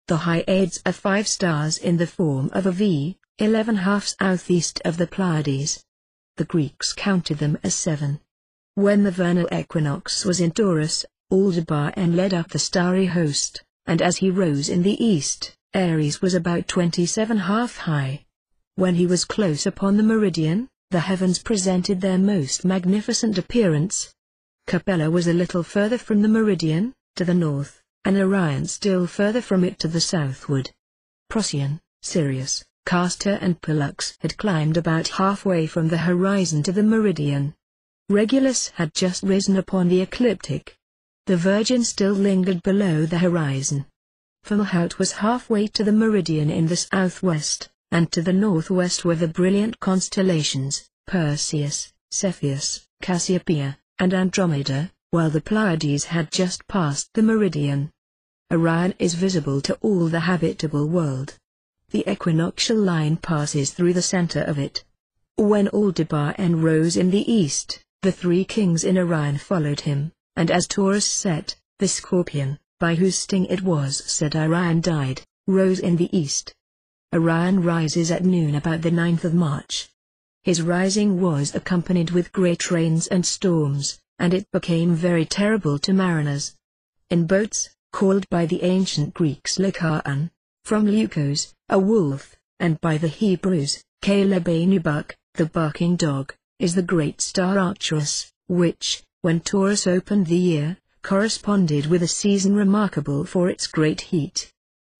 The Hyades are 5 stars in the form of a V, 11 southeast of the Pleiades. The Greeks counted them as 7. When the vernal equinox was in Taurus, Aldebaran led up the starry host, and as he rose in the east, Aries was about 27 high. When he was close upon the meridian, the heavens presented their most magnificent appearance. Capella was a little further from the meridian, to the north, and Orion still further from it to the southward. Procyon, Sirius, Castor and Pollux had climbed about halfway from the horizon to the meridian. Regulus had just risen upon the ecliptic. The Virgin still lingered below the horizon. Fomalhaut was halfway to the meridian in the southwest, and to the northwest were the brilliant constellations, Perseus, Cepheus, Cassiopeia, and Andromeda, while the Pleiades had just passed the meridian. Orion is visible to all the habitable world. The equinoctial line passes through the center of it. When Aldebaran rose in the east, the 3 kings in Orion followed him, and as Taurus set, the Scorpion, by whose sting it was said Orion died, rose in the east. Orion rises at noon about the 9th of March. his rising was accompanied with great rains and storms, and it became very terrible to mariners. In boats, called by the ancient Greeks Lycaon, from leukos, a wolf, and by the Hebrews, Caleb-Anubak, the barking dog, is the great star Arcturus, which, when Taurus opened the year, corresponded with a season remarkable for its great heat.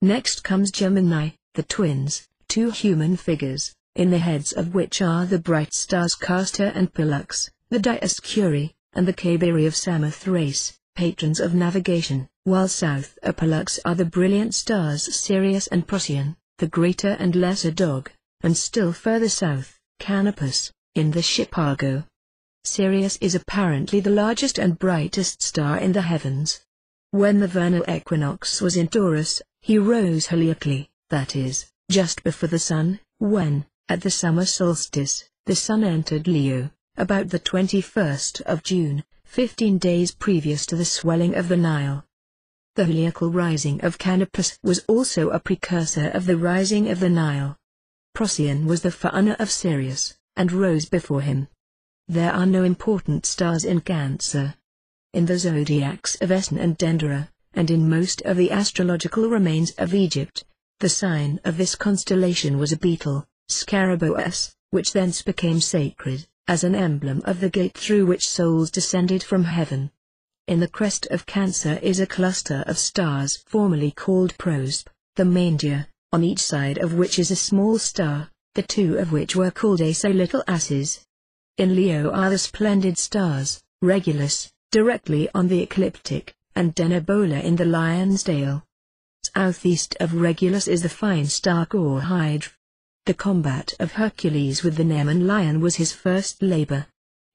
Next comes Gemini, the twins, two human figures, in the heads of which are the bright stars Castor and Pollux, the Dioscuri, and the Cabiri of Samothrace, patrons of navigation, while south of Pollux are the brilliant stars Sirius and Procyon, the greater and lesser dog, and still further south, Canopus, in the ship Argo. Sirius is apparently the largest and brightest star in the heavens. When the vernal equinox was in Taurus, he rose heliacally, that is, just before the sun, when, at the summer solstice, the sun entered Leo, about the 21st of June, 15 days previous to the swelling of the Nile. The heliacal rising of Canopus was also a precursor of the rising of the Nile. Procyon was the forerunner of Sirius, and rose before him. There are no important stars in Cancer. In the zodiacs of Essen and Dendera, and in most of the astrological remains of Egypt, the sign of this constellation was a beetle, Scarabaeus, which thence became sacred, as an emblem of the gate through which souls descended from heaven. In the crest of Cancer is a cluster of stars formerly called Prosp, the main, on each side of which is a small star, the two of which were called Ace, little asses. In Leo are the splendid stars, Regulus, directly on the ecliptic, and Denebola in the lion's tail. Southeast of Regulus is the fine star Hydra. The combat of Hercules with the Nemean lion was his first labor.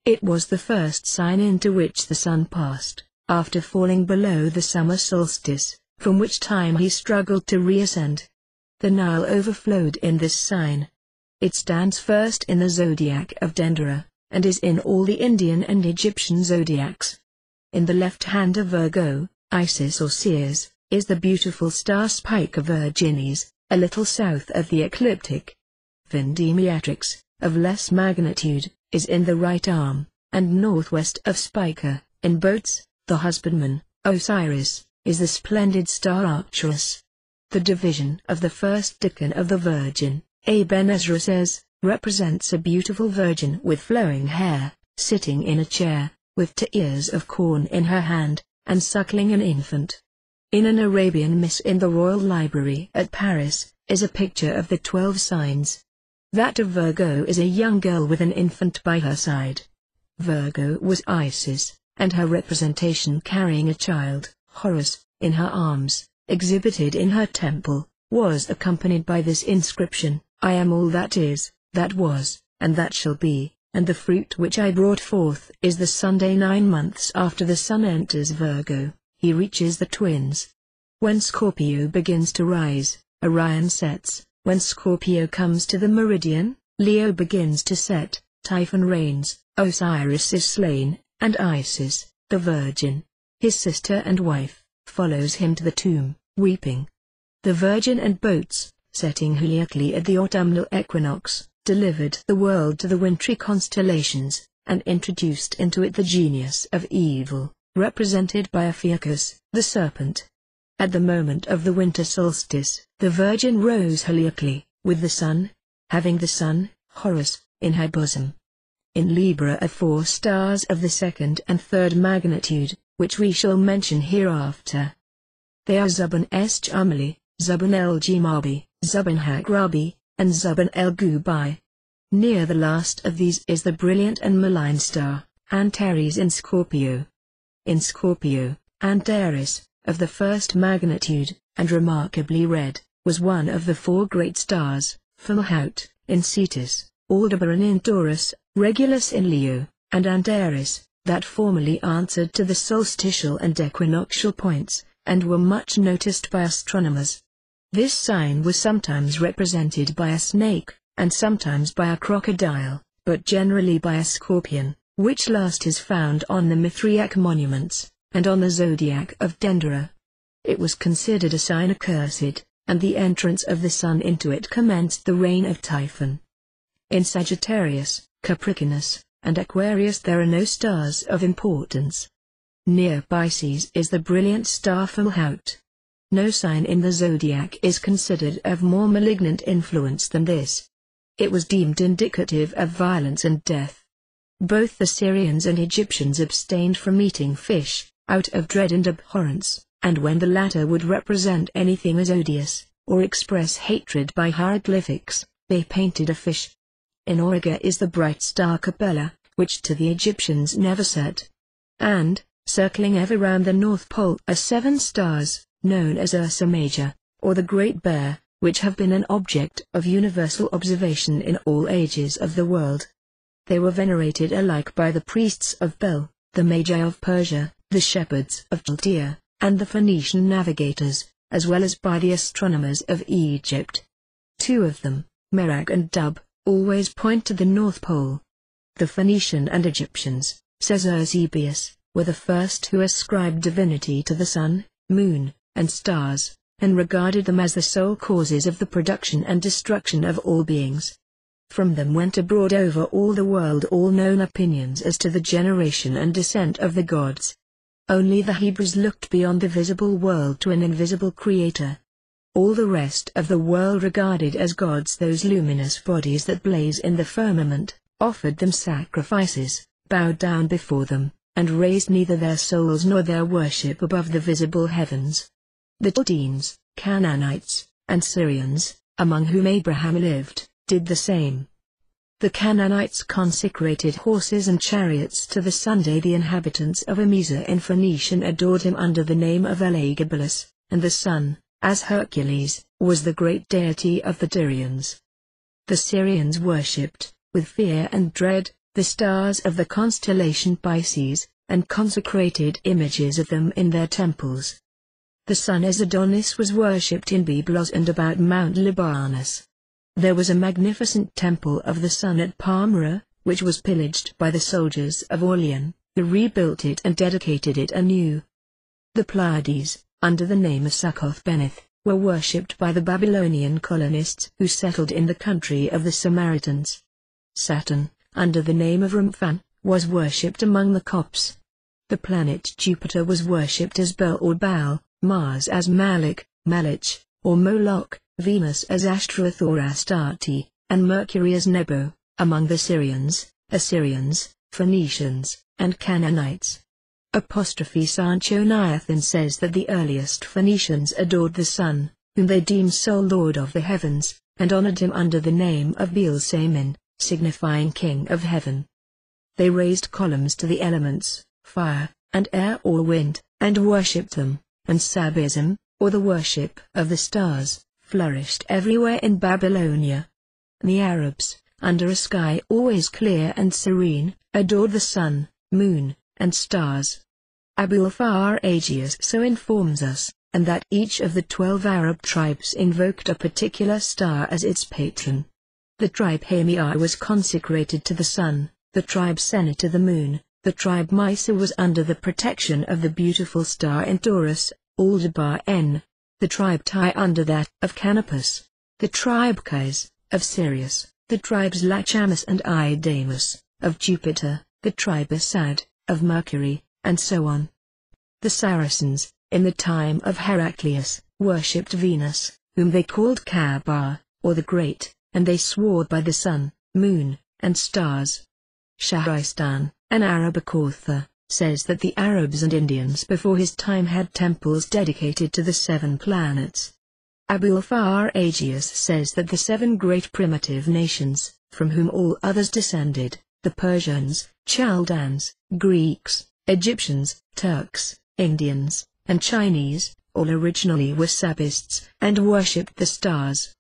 It was the first sign into which the sun passed, after falling below the summer solstice, from which time he struggled to reascend. The Nile overflowed in this sign. It stands first in the zodiac of Dendera, and is in all the Indian and Egyptian zodiacs. In the left hand of Virgo, Isis or Seers, is the beautiful star Spica Virginis, a little south of the ecliptic. Vindemiatrix, of less magnitude, is in the right arm, and northwest of Spica, in boats, the husbandman, Osiris, is the splendid star Arcturus. The division of the first decan of the Virgin, Aben Ezra says, represents a beautiful virgin with flowing hair, sitting in a chair, with 2 ears of corn in her hand, and suckling an infant. In an Arabian Miss in the Royal Library at Paris, is a picture of the 12 signs. That of Virgo is a young girl with an infant by her side. Virgo was Isis, and her representation carrying a child, Horus, in her arms, exhibited in her temple, was accompanied by this inscription: I am all that is, that was, and that shall be, and the fruit which I brought forth is the Sunday 9 months after the sun enters Virgo, he reaches the twins. When Scorpio begins to rise, Orion sets. When Scorpio comes to the meridian, Leo begins to set, Typhon reigns, Osiris is slain, and Isis, the Virgin, his sister and wife, follows him to the tomb, weeping. The Virgin and boats, setting heliacally at the autumnal equinox, delivered the world to the wintry constellations, and introduced into it the genius of evil, represented by Ophiuchus, the serpent. At the moment of the winter solstice, the Virgin rose heliacally, with the sun, having the sun, Horus, in her bosom. In Libra are 4 stars of the 2nd and 3rd magnitude, which we shall mention hereafter. They are Zubin Jamali, Zubin Jimabi, Zubin Hakrabi, and Zubin Gubai. Near the last of these is the brilliant and malign star, Antares in Scorpio. In Scorpio, Antares, of the 1st magnitude, and remarkably red, was one of the 4 great stars, Fomalhaut, in Cetus, Aldebaran in Taurus, Regulus in Leo, and Antares, that formerly answered to the solstitial and equinoctial points, and were much noticed by astronomers. This sign was sometimes represented by a snake, and sometimes by a crocodile, but generally by a scorpion, which last is found on the Mithriac monuments, and on the zodiac of Dendera. It was considered a sign accursed, and the entrance of the sun into it commenced the reign of Typhon. In Sagittarius, Capricornus, and Aquarius there are no stars of importance. Near Pisces is the brilliant star Fomalhaut. No sign in the zodiac is considered of more malignant influence than this. It was deemed indicative of violence and death. Both the Syrians and Egyptians abstained from eating fish, out of dread and abhorrence, and when the latter would represent anything as odious, or express hatred by hieroglyphics, they painted a fish. In Auriga is the bright star Capella, which to the Egyptians never set. And, circling ever round the North Pole are 7 stars, known as Ursa Major, or the Great Bear, which have been an object of universal observation in all ages of the world. They were venerated alike by the priests of Bel, the Magi of Persia, the shepherds of Chaldea, and the Phoenician navigators, as well as by the astronomers of Egypt. 2 of them, Merak and Dub, always point to the North Pole. The Phoenician and Egyptians, says Eusebius, were the first who ascribed divinity to the sun, moon, and stars, and regarded them as the sole causes of the production and destruction of all beings. From them went abroad over all the world all known opinions as to the generation and descent of the gods. Only the Hebrews looked beyond the visible world to an invisible creator. All the rest of the world regarded as gods those luminous bodies that blaze in the firmament, offered them sacrifices, bowed down before them, and raised neither their souls nor their worship above the visible heavens. The Chaldeans, Canaanites, and Syrians, among whom Abraham lived, did the same. The Canaanites consecrated horses and chariots to the sun. The inhabitants of Emesa in Phoenician adored him under the name of Elagabalus, and the sun, as Hercules, was the great deity of the Tyrians. The Syrians worshipped, with fear and dread, the stars of the constellation Pisces, and consecrated images of them in their temples. The sun as Adonis was worshipped in Byblos and about Mount Libanus. There was a magnificent temple of the sun at Palmyra, which was pillaged by the soldiers of Aurelian, who rebuilt it and dedicated it anew. The Pleiades, under the name of Succoth-Beneth, were worshipped by the Babylonian colonists who settled in the country of the Samaritans. Saturn, under the name of Remphan, was worshipped among the Copts. The planet Jupiter was worshipped as Bel or Baal, Mars as Malik, Malich, or Moloch, Venus as Ashtaroth or Astarte, and Mercury as Nebo, among the Syrians, Assyrians, Phoenicians, and Canaanites. Sancho Niathan says that the earliest Phoenicians adored the sun, whom they deemed sole lord of the heavens, and honored him under the name of Bel-Samin, signifying king of heaven. They raised columns to the elements, fire, and air or wind, and worshipped them, and Sabism, or the worship of the stars, flourished everywhere in Babylonia. The Arabs, under a sky always clear and serene, adored the sun, moon, and stars. Abul-Far Agius so informs us, and that each of the 12 Arab tribes invoked a particular star as its patron. The tribe Hamia was consecrated to the sun, the tribe Sena to the moon, the tribe Mysa was under the protection of the beautiful star in Taurus, Aldebaran, the tribe Tai under that of Canopus, the tribe Kais, of Sirius, the tribes Lachamus and Idamus, of Jupiter, the tribe Asad, of Mercury, and so on. The Saracens, in the time of Heraclius, worshipped Venus, whom they called Kaaba, or the Great, and they swore by the sun, moon, and stars. Shahristan, an Arabic author, says that the Arabs and Indians before his time had temples dedicated to the 7 planets. Abul-Far Agius says that the 7 great primitive nations, from whom all others descended, the Persians, Chaldeans, Greeks, Egyptians, Turks, Indians, and Chinese, all originally were Sabists, and worshipped the stars.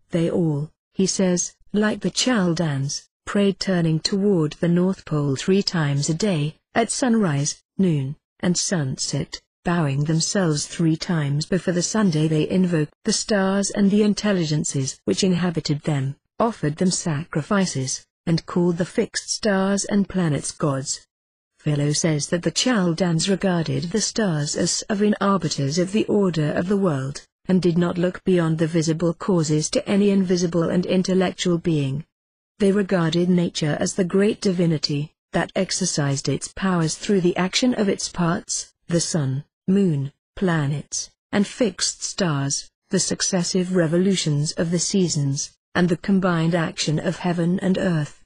They all, he says, like the Chaldeans, prayed turning toward the North Pole 3 times a day, at sunrise, noon, and sunset, bowing themselves 3 times before the Sunday. They invoked the stars and the intelligences which inhabited them, offered them sacrifices, and called the fixed stars and planets gods. Philo says that the Chaldeans regarded the stars as sovereign arbiters of the order of the world, and did not look beyond the visible causes to any invisible and intellectual being. They regarded nature as the great divinity, that exercised its powers through the action of its parts, the sun, moon, planets, and fixed stars, the successive revolutions of the seasons, and the combined action of heaven and earth.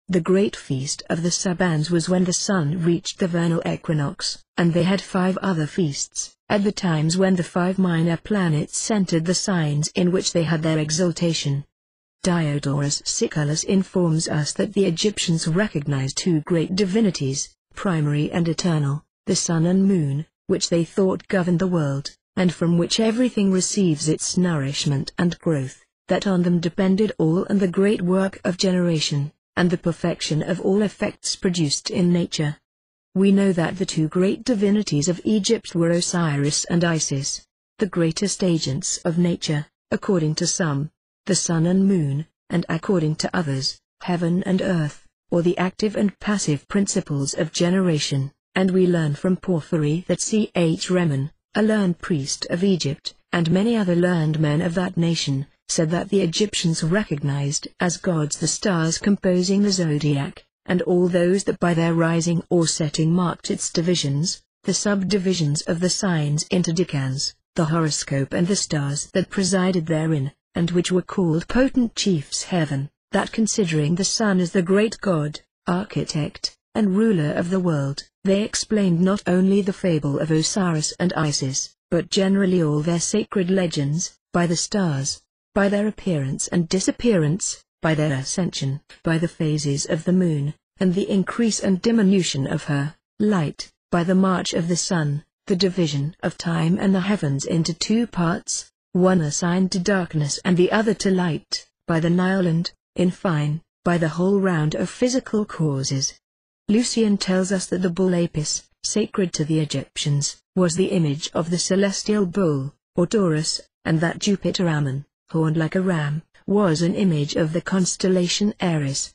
The great feast of the Sabans was when the sun reached the vernal equinox, and they had 5 other feasts, at the times when the 5 minor planets centered the signs in which they had their exaltation. Diodorus Siculus informs us that the Egyptians recognized 2 great divinities, primary and eternal, the sun and moon, which they thought governed the world, and from which everything receives its nourishment and growth, that on them depended all and the great work of generation, and the perfection of all effects produced in nature. We know that the 2 great divinities of Egypt were Osiris and Isis, the greatest agents of nature, according to some, the sun and moon, and according to others, heaven and earth, or the active and passive principles of generation, and we learn from Porphyry that Ch. Remen, a learned priest of Egypt, and many other learned men of that nation, said that the Egyptians recognized as gods the stars composing the zodiac, and all those that by their rising or setting marked its divisions, the subdivisions of the signs into decans, the horoscope and the stars that presided therein, and which were called potent chiefs heaven, that considering the sun as the great god, architect, and ruler of the world, they explained not only the fable of Osiris and Isis, but generally all their sacred legends, by the stars, by their appearance and disappearance, by their ascension, by the phases of the moon, and the increase and diminution of her light, by the march of the sun, the division of time and the heavens into 2 parts, one assigned to darkness and the other to light, by the Nile and, in fine, by the whole round of physical causes. Lucian tells us that the bull Apis, sacred to the Egyptians, was the image of the celestial bull, or Taurus, and that Jupiter Ammon, horned like a ram, was an image of the constellation Aries.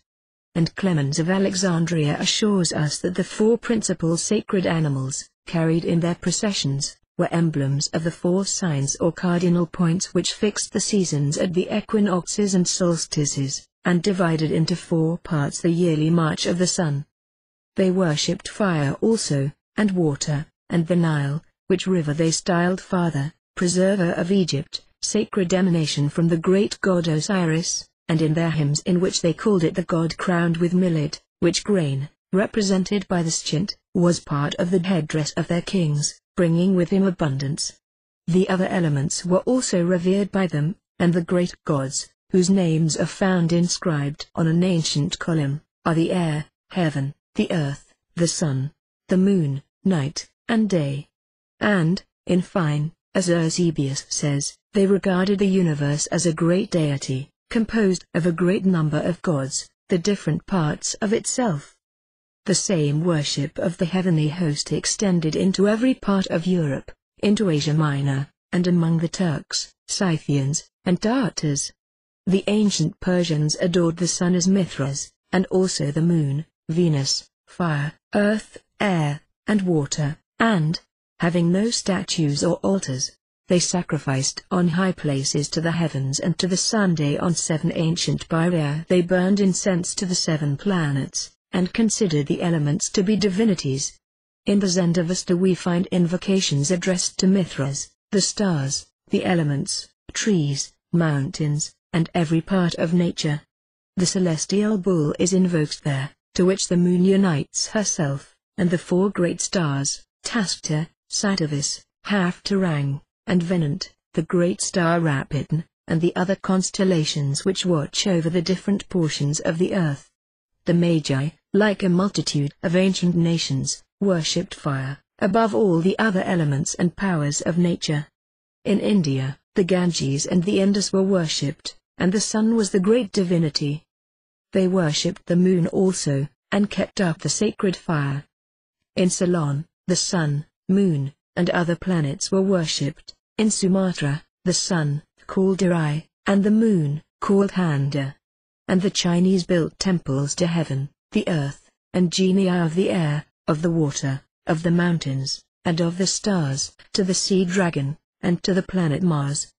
And Clemens of Alexandria assures us that the 4 principal sacred animals, carried in their processions, were emblems of the 4 signs or cardinal points which fixed the seasons at the equinoxes and solstices, and divided into 4 parts the yearly march of the sun. They worshipped fire also, and water, and the Nile, which river they styled Father, Preserver of Egypt, sacred emanation from the great god Osiris, and in their hymns in which they called it the god crowned with millet, which grain, represented by the schint, was part of the headdress of their kings, bringing with him abundance. The other elements were also revered by them, and the great gods, whose names are found inscribed on an ancient column, are the air, heaven, the earth, the sun, the moon, night, and day. And, in fine, as Eusebius says, they regarded the universe as a great deity, composed of a great number of gods, the different parts of itself. The same worship of the heavenly host extended into every part of Europe, into Asia Minor, and among the Turks, Scythians, and Tartars. The ancient Persians adored the sun as Mithras, and also the moon, Venus, fire, earth, air, and water, and, having no statues or altars, they sacrificed on high places to the heavens and to the Sunday on 7 ancient Pyria. They burned incense to the 7 planets, and considered the elements to be divinities. In the Zendavesta we find invocations addressed to Mithras, the stars, the elements, trees, mountains, and every part of nature. The celestial bull is invoked there, to which the moon unites herself, and the 4 great stars, Taspter, Saturvis, Haftarang, and Venant, the great star Rapidan, and the other constellations which watch over the different portions of the earth. The Magi, like a multitude of ancient nations, worshipped fire, above all the other elements and powers of nature. In India, the Ganges and the Indus were worshipped, and the sun was the great divinity. They worshipped the moon also, and kept up the sacred fire. In Ceylon, the sun, moon, and other planets were worshipped. In Sumatra, the sun, called Irai, and the moon, called Handa. And the Chinese built temples to heaven, the earth, and genii of the air, of the water, of the mountains, and of the stars, to the sea dragon, and to the planet Mars.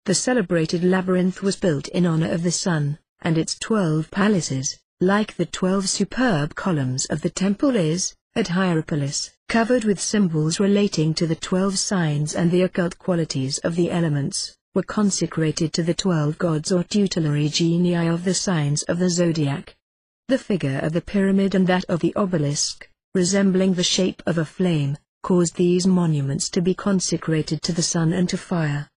The celebrated labyrinth was built in honor of the sun, and its 12 palaces, like the 12 superb columns of the temple is, at Hierapolis, covered with symbols relating to the 12 signs and the occult qualities of the elements, were consecrated to the 12 gods or tutelary genii of the signs of the zodiac. The figure of the pyramid and that of the obelisk, resembling the shape of a flame, caused these monuments to be consecrated to the sun and to fire.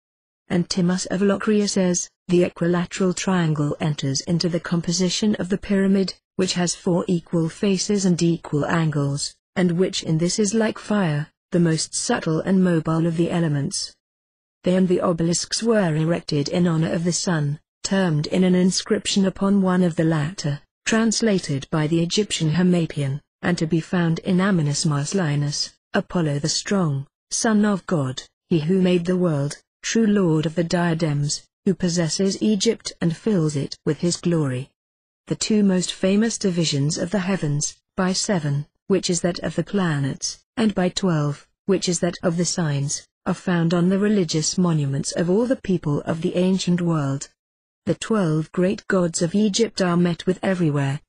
Antimas of Locria says, the equilateral triangle enters into the composition of the pyramid, which has 4 equal faces and equal angles, and which in this is like fire, the most subtle and mobile of the elements. They and the obelisks were erected in honor of the sun, termed in an inscription upon one of the latter, translated by the Egyptian Hermapian, and to be found in Amminus Marcellinus, Apollo the Strong, Son of God, he who made the world, true Lord of the diadems, who possesses Egypt and fills it with his glory. The 2 most famous divisions of the heavens, by 7, which is that of the planets, and by 12, which is that of the signs, are found on the religious monuments of all the people of the ancient world. The 12 great gods of Egypt are met with everywhere.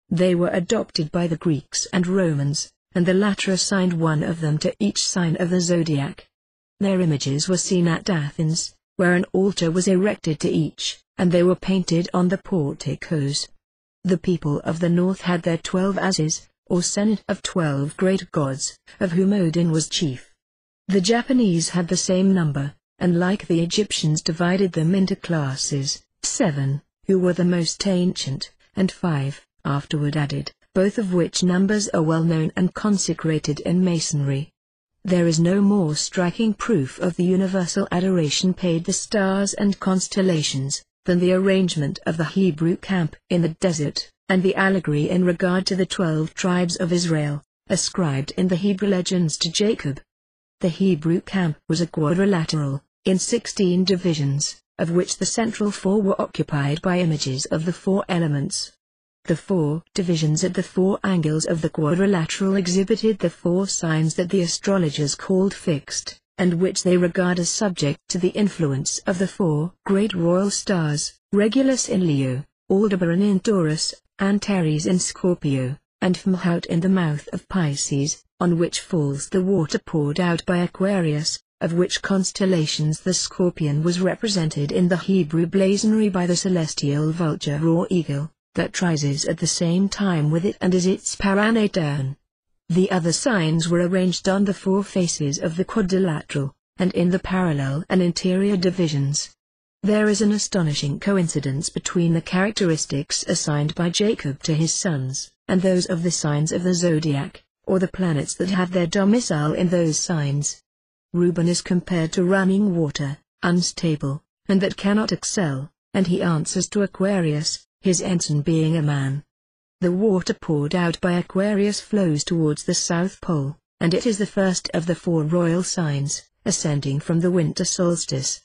They were adopted by the Greeks and Romans, and the latter assigned one of them to each sign of the zodiac. Their images were seen at Athens, where an altar was erected to each, and they were painted on the porticos. The people of the north had their 12 asses, or senate of 12 great gods, of whom Odin was chief. The Japanese had the same number, and like the Egyptians divided them into classes, 7, who were the most ancient, and 5, afterward added, both of which numbers are well known and consecrated in Masonry. There is no more striking proof of the universal adoration paid the stars and constellations, than the arrangement of the Hebrew camp in the desert, and the allegory in regard to the 12 tribes of Israel, ascribed in the Hebrew legends to Jacob. The Hebrew camp was a quadrilateral, in 16 divisions, of which the central 4 were occupied by images of the 4 elements. The 4 divisions at the 4 angles of the quadrilateral exhibited the 4 signs that the astrologers called fixed, and which they regard as subject to the influence of the 4 great royal stars, Regulus in Leo, Aldebaran in Taurus, Antares in Scorpio, and Mahout in the mouth of Pisces, on which falls the water poured out by Aquarius, of which constellations the scorpion was represented in the Hebrew blazonry by the celestial vulture or eagle, that rises at the same time with it and is its paranaton. The other signs were arranged on the 4 faces of the quadrilateral, and in the parallel and interior divisions. There is an astonishing coincidence between the characteristics assigned by Jacob to his sons, and those of the signs of the zodiac, or the planets that have their domicile in those signs. Reuben is compared to running water, unstable, and that cannot excel, and he answers to Aquarius, his ensign being a man. The water poured out by Aquarius flows towards the South Pole, and it is the first of the 4 royal signs, ascending from the winter solstice.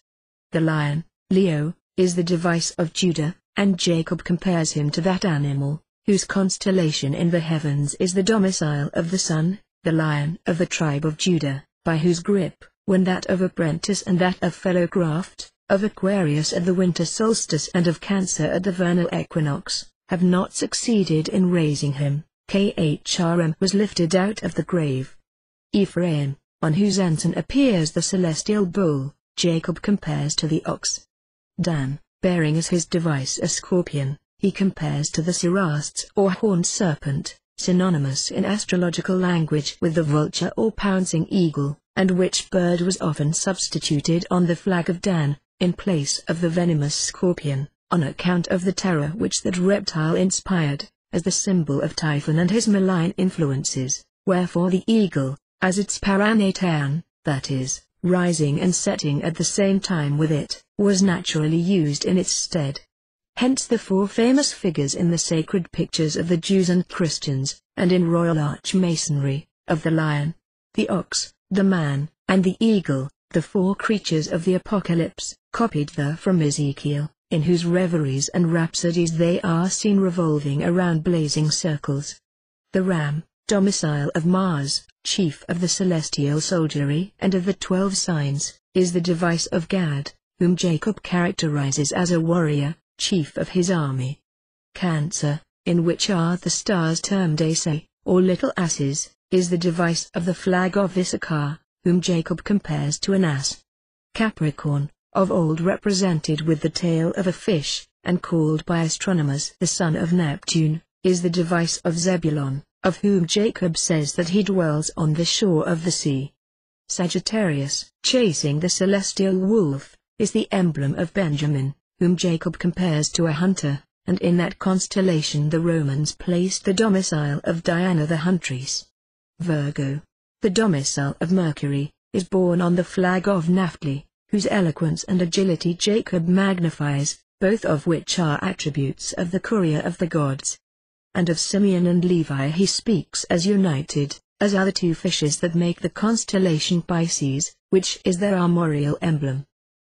The lion, Leo, is the device of Judah, and Jacob compares him to that animal, whose constellation in the heavens is the domicile of the sun, the lion of the tribe of Judah, by whose grip, when that of apprentice and that of fellow craft, of Aquarius at the winter solstice and of Cancer at the vernal equinox, have not succeeded in raising him, Khrm was lifted out of the grave. Ephraim, on whose ensign appears the celestial bull, Jacob compares to the ox. Dan, bearing as his device a scorpion, he compares to the cerastes or horned serpent, synonymous in astrological language with the vulture or pouncing eagle, and which bird was often substituted on the flag of Dan, in place of the venomous scorpion, on account of the terror which that reptile inspired, as the symbol of Typhon and his malign influences, wherefore the eagle, as its paranaton, that is, rising and setting at the same time with it, was naturally used in its stead. Hence the 4 famous figures in the sacred pictures of the Jews and Christians, and in royal arch masonry, of the lion, the ox, the man, and the eagle, the 4 creatures of the Apocalypse, copied there from Ezekiel, in whose reveries and rhapsodies they are seen revolving around blazing circles. The ram, domicile of Mars, chief of the celestial soldiery and of the 12 signs, is the device of Gad, whom Jacob characterizes as a warrior, chief of his army, Cancer, in which are the stars termed Asse, or little asses, is the device of the flag of Issachar, whom Jacob compares to an ass. Capricorn, of old represented with the tail of a fish, and called by astronomers the son of Neptune, is the device of Zebulon, of whom Jacob says that he dwells on the shore of the sea. Sagittarius, chasing the celestial wolf, is the emblem of Benjamin, whom Jacob compares to a hunter, and in that constellation the Romans placed the domicile of Diana the huntress. Virgo, the domicile of Mercury, is borne on the flag of Naphtali, whose eloquence and agility Jacob magnifies, both of which are attributes of the courier of the gods. And of Simeon and Levi he speaks as united, as are the two fishes that make the constellation Pisces, which is their armorial emblem.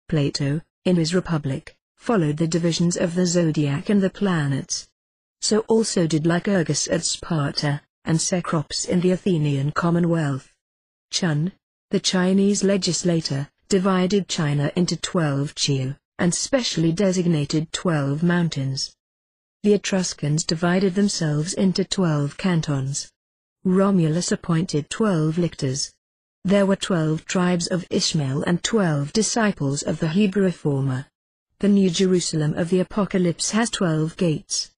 Plato, in his Republic, followed the divisions of the zodiac and the planets. So also did Lycurgus at Sparta, and Cecrops in the Athenian Commonwealth. Chun, the Chinese legislator, divided China into 12 chiu, and specially designated 12 mountains. The Etruscans divided themselves into 12 cantons. Romulus appointed 12 lictors. There were 12 tribes of Ishmael and 12 disciples of the Hebrew reformer. The New Jerusalem of the Apocalypse has 12 gates.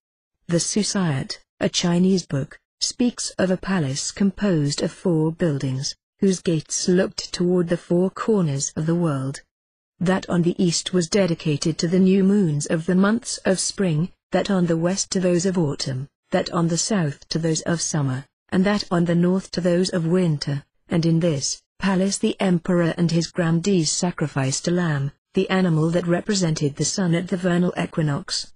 The Susiat, a Chinese book, speaks of a palace composed of 4 buildings, whose gates looked toward the 4 corners of the world. That on the east was dedicated to the new moons of the months of spring, that on the west to those of autumn, that on the south to those of summer, and that on the north to those of winter, and in this palace the emperor and his grandees sacrificed a lamb, the animal that represented the sun at the vernal equinox.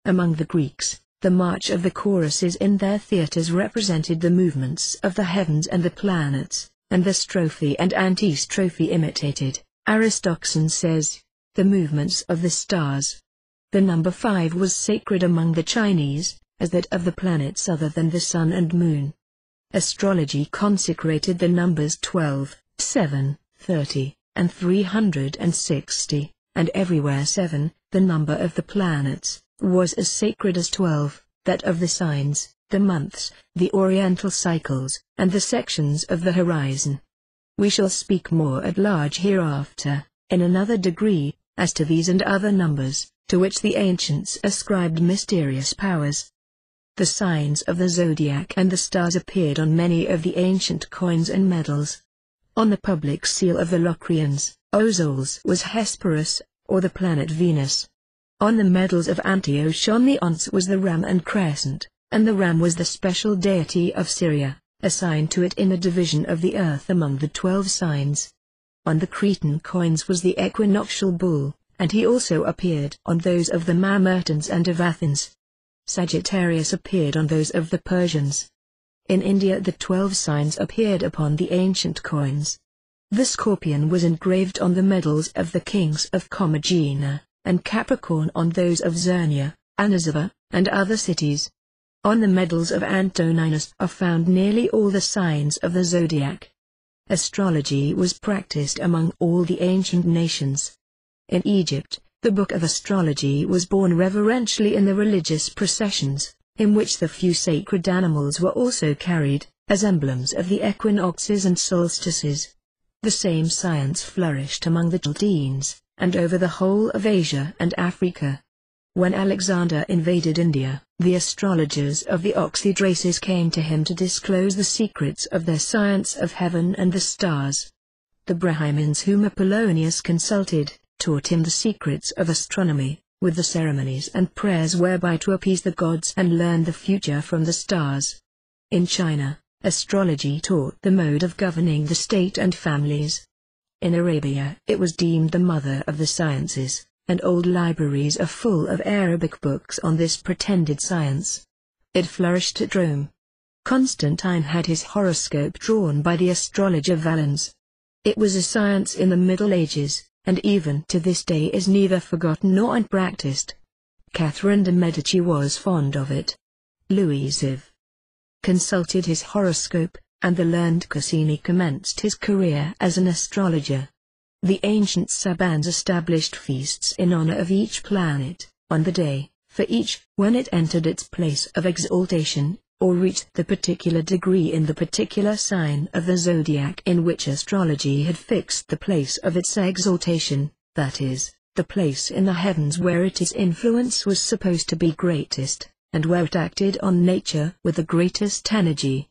Among the Greeks, the march of the choruses in their theatres represented the movements of the heavens and the planets, and the strophe and antistrophe imitated, Aristoxan says, the movements of the stars. The number 5 was sacred among the Chinese, as that of the planets other than the sun and moon. Astrology consecrated the numbers 12, 7, 30, and 360, and everywhere 7, the number of the planets, was as sacred as 12, that of the signs, the months, the oriental cycles, and the sections of the horizon. We shall speak more at large hereafter, in another degree, as to these and other numbers, to which the ancients ascribed mysterious powers. The signs of the zodiac and the stars appeared on many of the ancient coins and medals. On the public seal of the Locrians, Ozols was Hesperus, or the planet Venus. On the medals of Antioch the Once was the ram and crescent, and the ram was the special deity of Syria, assigned to it in the division of the earth among the 12 signs. On the Cretan coins was the equinoctial bull, and he also appeared on those of the Mamertines and of Athens. Sagittarius appeared on those of the Persians. In India the 12 signs appeared upon the ancient coins. The scorpion was engraved on the medals of the kings of Commagena, and Capricorn on those of Zernia, Anazava, and other cities. On the medals of Antoninus are found nearly all the signs of the zodiac. Astrology was practiced among all the ancient nations. In Egypt, the book of astrology was borne reverentially in the religious processions, in which the few sacred animals were also carried, as emblems of the equinoxes and solstices. The same science flourished among the Chaldeans, and over the whole of Asia and Africa. When Alexander invaded India, the astrologers of the Oxid races came to him to disclose the secrets of their science of heaven and the stars. The Brahmins whom Apollonius consulted, taught him the secrets of astronomy, with the ceremonies and prayers whereby to appease the gods and learn the future from the stars. In China, astrology taught the mode of governing the state and families. In Arabia it was deemed the mother of the sciences, and old libraries are full of Arabic books on this pretended science. It flourished at Rome. Constantine had his horoscope drawn by the astrologer Valens. It was a science in the Middle Ages, and even to this day is neither forgotten nor unpracticed. Catherine de' Medici was fond of it. Louis XVI consulted his horoscope, and the learned Cassini commenced his career as an astrologer. The ancient Sabans established feasts in honor of each planet, on the day, for each, when it entered its place of exaltation, or reached the particular degree in the particular sign of the zodiac in which astrology had fixed the place of its exaltation, that is, the place in the heavens where its influence was supposed to be greatest, and where it acted on nature with the greatest energy.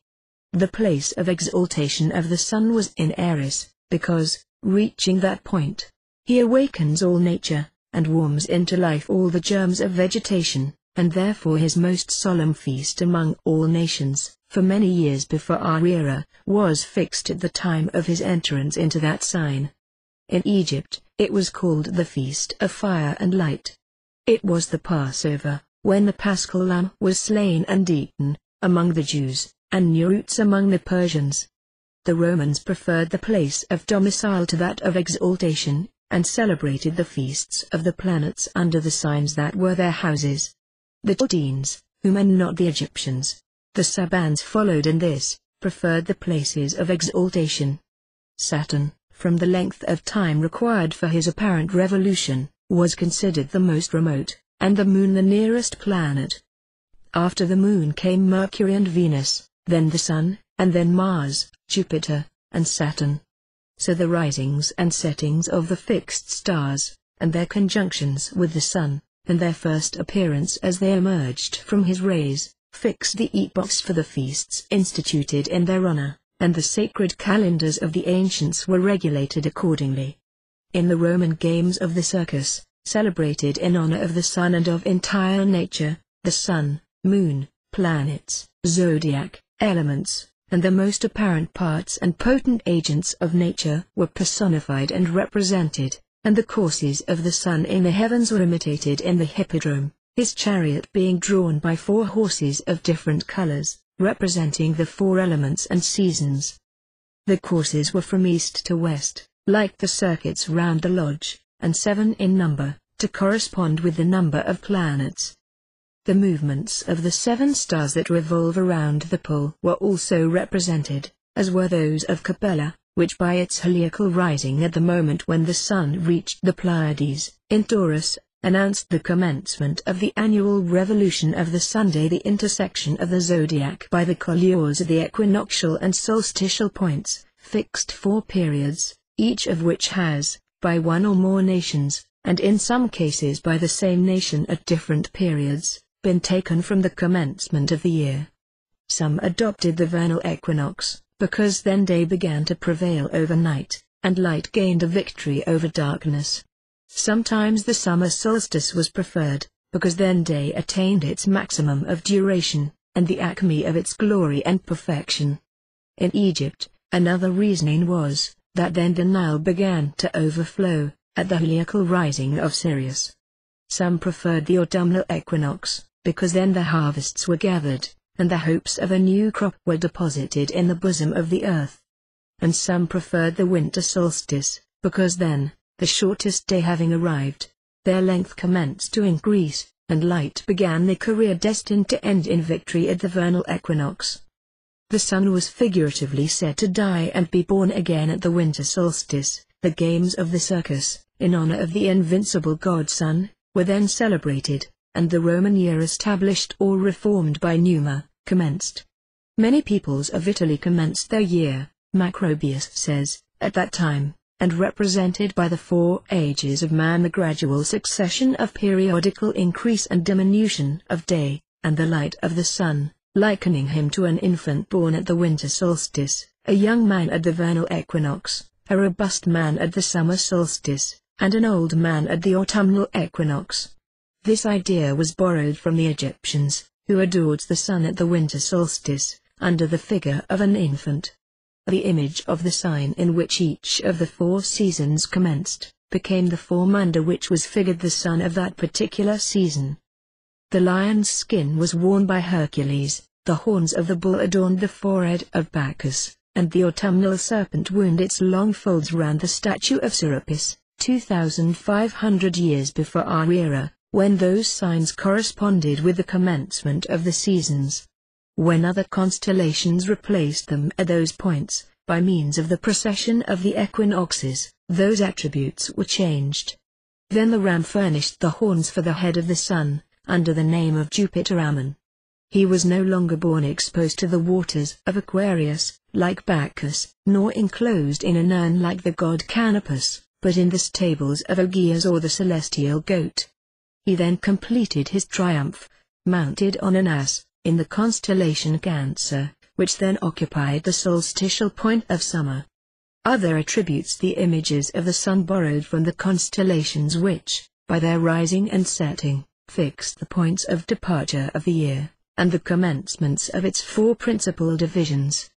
The place of exaltation of the sun was in Aries, because, reaching that point, he awakens all nature, and warms into life all the germs of vegetation, and therefore his most solemn feast among all nations, for many years before our era, was fixed at the time of his entrance into that sign. In Egypt, it was called the Feast of Fire and Light. It was the Passover, when the Paschal lamb was slain and eaten, among the Jews, and Newroots among the Persians. The Romans preferred the place of domicile to that of exaltation, and celebrated the feasts of the planets under the signs that were their houses. The Chaldeans, whom and not the Egyptians, the Sabans followed in this, preferred the places of exaltation. Saturn, from the length of time required for his apparent revolution, was considered the most remote, and the Moon the nearest planet. After the Moon came Mercury and Venus, then the Sun, and then Mars, Jupiter, and Saturn. So the risings and settings of the fixed stars, and their conjunctions with the Sun, and their first appearance as they emerged from his rays, fixed the epochs for the feasts instituted in their honor, and the sacred calendars of the ancients were regulated accordingly. In the Roman games of the circus, celebrated in honor of the sun and of entire nature, the sun, moon, planets, zodiac, elements, and the most apparent parts and potent agents of nature were personified and represented, and the courses of the sun in the heavens were imitated in the hippodrome, his chariot being drawn by 4 horses of different colors, representing the 4 elements and seasons. The courses were from east to west, like the circuits round the lodge, and 7 in number, to correspond with the number of planets. The movements of the 7 stars that revolve around the pole were also represented, as were those of Capella, which by its heliacal rising at the moment when the sun reached the Pleiades, in Taurus, announced the commencement of the annual revolution of the Sunday, the intersection of the zodiac by the colures at the equinoctial and solstitial points, fixed 4 periods, each of which has, by one or more nations, and in some cases by the same nation at different periods, been taken from the commencement of the year. Some adopted the vernal equinox, because then day began to prevail over night, and light gained a victory over darkness. Sometimes the summer solstice was preferred, because then day attained its maximum of duration, and the acme of its glory and perfection. In Egypt, another reasoning was, that then the Nile began to overflow, at the heliacal rising of Sirius. Some preferred the autumnal equinox, because then the harvests were gathered, and the hopes of a new crop were deposited in the bosom of the earth. And some preferred the winter solstice, because then, the shortest day having arrived, their length commenced to increase, and light began the career destined to end in victory at the vernal equinox. The sun was figuratively said to die and be born again at the winter solstice. The games of the circus, in honor of the invincible god Sun, were then celebrated, and the Roman year established or reformed by Numa, commenced. Many peoples of Italy commenced their year, Macrobius says, at that time, and represented by the 4 ages of man the gradual succession of periodical increase and diminution of day, and the light of the sun, likening him to an infant born at the winter solstice, a young man at the vernal equinox, a robust man at the summer solstice, and an old man at the autumnal equinox. This idea was borrowed from the Egyptians, who adored the sun at the winter solstice, under the figure of an infant. The image of the sign in which each of the 4 seasons commenced, became the form under which was figured the sun of that particular season. The lion's skin was worn by Hercules, the horns of the bull adorned the forehead of Bacchus, and the autumnal serpent wound its long folds round the statue of Serapis, 2,500 years before our era, when those signs corresponded with the commencement of the seasons. When other constellations replaced them at those points, by means of the precession of the equinoxes, those attributes were changed. Then the ram furnished the horns for the head of the sun, under the name of Jupiter Ammon. He was no longer born exposed to the waters of Aquarius, like Bacchus, nor enclosed in an urn like the god Canopus, but in the stables of Aegeus or the celestial goat. He then completed his triumph, mounted on an ass, in the constellation Cancer, which then occupied the solstitial point of summer. Other attributes: the images of the sun borrowed from the constellations which, by their rising and setting, fixed the points of departure of the year, and the commencements of its four principal divisions.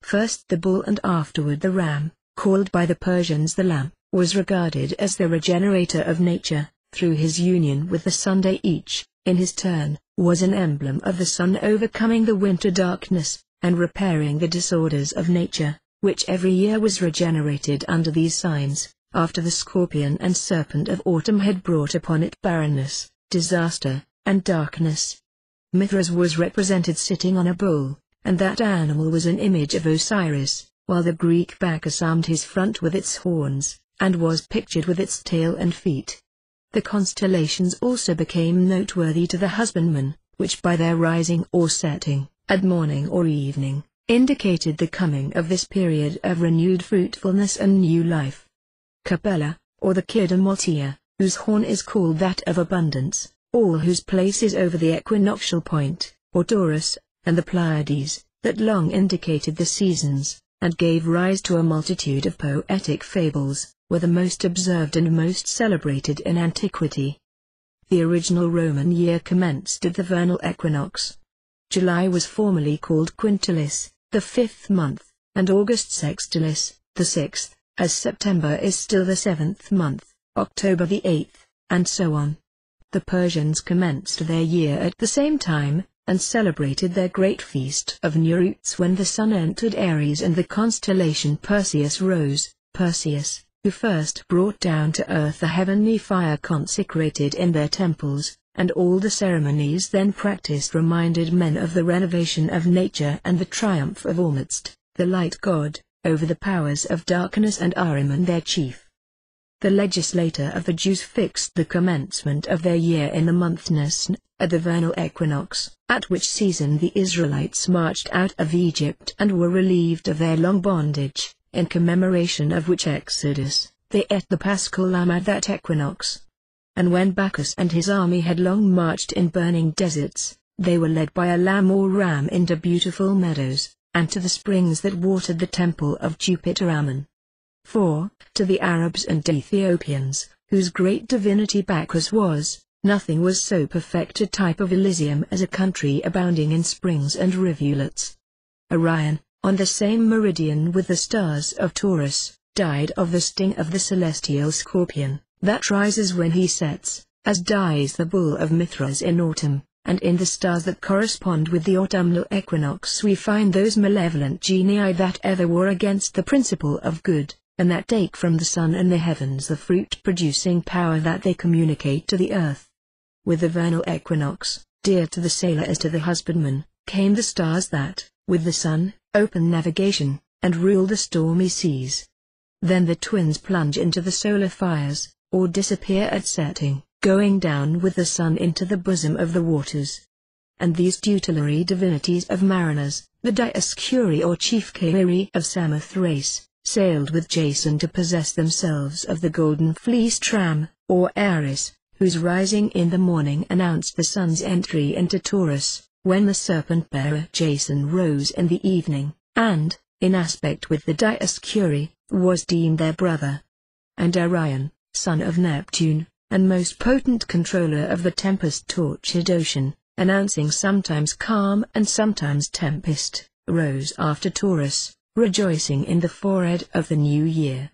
First the bull and afterward the ram, called by the Persians the lamb, was regarded as the regenerator of nature, through his union with the Sunday. Each, in his turn, was an emblem of the sun overcoming the winter darkness, and repairing the disorders of nature, which every year was regenerated under these signs, after the scorpion and serpent of autumn had brought upon it barrenness, disaster, and darkness. Mithras was represented sitting on a bull, and that animal was an image of Osiris, while the Greek Bacchus armed his front with its horns, and was pictured with its tail and feet. The constellations also became noteworthy to the husbandman, which by their rising or setting, at morning or evening, indicated the coming of this period of renewed fruitfulness and new life. Capella, or the Kidda Maltia, whose horn is called that of abundance, all whose place is over the equinoctial point, or Taurus, and the Pleiades, that long indicated the seasons, and gave rise to a multitude of poetic fables, were the most observed and most celebrated in antiquity. The original Roman year commenced at the vernal equinox. July was formerly called Quintilis, the 5th month, and August Sextilis, the 6th, as September is still the 7th month, October the 8th, and so on. The Persians commenced their year at the same time, and celebrated their great feast of Newrouz when the sun entered Aries and the constellation Perseus rose. Perseus, who first brought down to earth the heavenly fire consecrated in their temples, and all the ceremonies then practiced reminded men of the renovation of nature and the triumph of Ormuzd, the light god, over the powers of darkness, and Ahriman their chief. The legislator of the Jews fixed the commencement of their year in the month Nisan, at the vernal equinox, at which season the Israelites marched out of Egypt and were relieved of their long bondage, in commemoration of which exodus, they ate the paschal lamb at that equinox. And when Bacchus and his army had long marched in burning deserts, they were led by a lamb or ram into beautiful meadows, and to the springs that watered the temple of Jupiter Ammon. For, to the Arabs and Ethiopians, whose great divinity Bacchus was, nothing was so perfect a type of Elysium as a country abounding in springs and rivulets. Orion, on the same meridian with the stars of Taurus, died of the sting of the celestial scorpion, that rises when he sets, as dies the bull of Mithras in autumn, and in the stars that correspond with the autumnal equinox we find those malevolent genii that ever war against the principle of good, and that take from the sun and the heavens the fruit-producing power that they communicate to the earth. With the vernal equinox, dear to the sailor as to the husbandman, came the stars that, with the sun, open navigation, and rule the stormy seas. Then the twins plunge into the solar fires, or disappear at setting, going down with the sun into the bosom of the waters. And these tutelary divinities of mariners, the Dioscuri or chief Kairi of Samothrace, sailed with Jason to possess themselves of the golden fleeced ram, or Aries, whose rising in the morning announced the sun's entry into Taurus, when the serpent-bearer Jason rose in the evening, and, in aspect with the Dioscuri, was deemed their brother. And Orion, son of Neptune, and most potent controller of the tempest-tortured ocean, announcing sometimes calm and sometimes tempest, rose after Taurus, rejoicing in the forehead of the new year.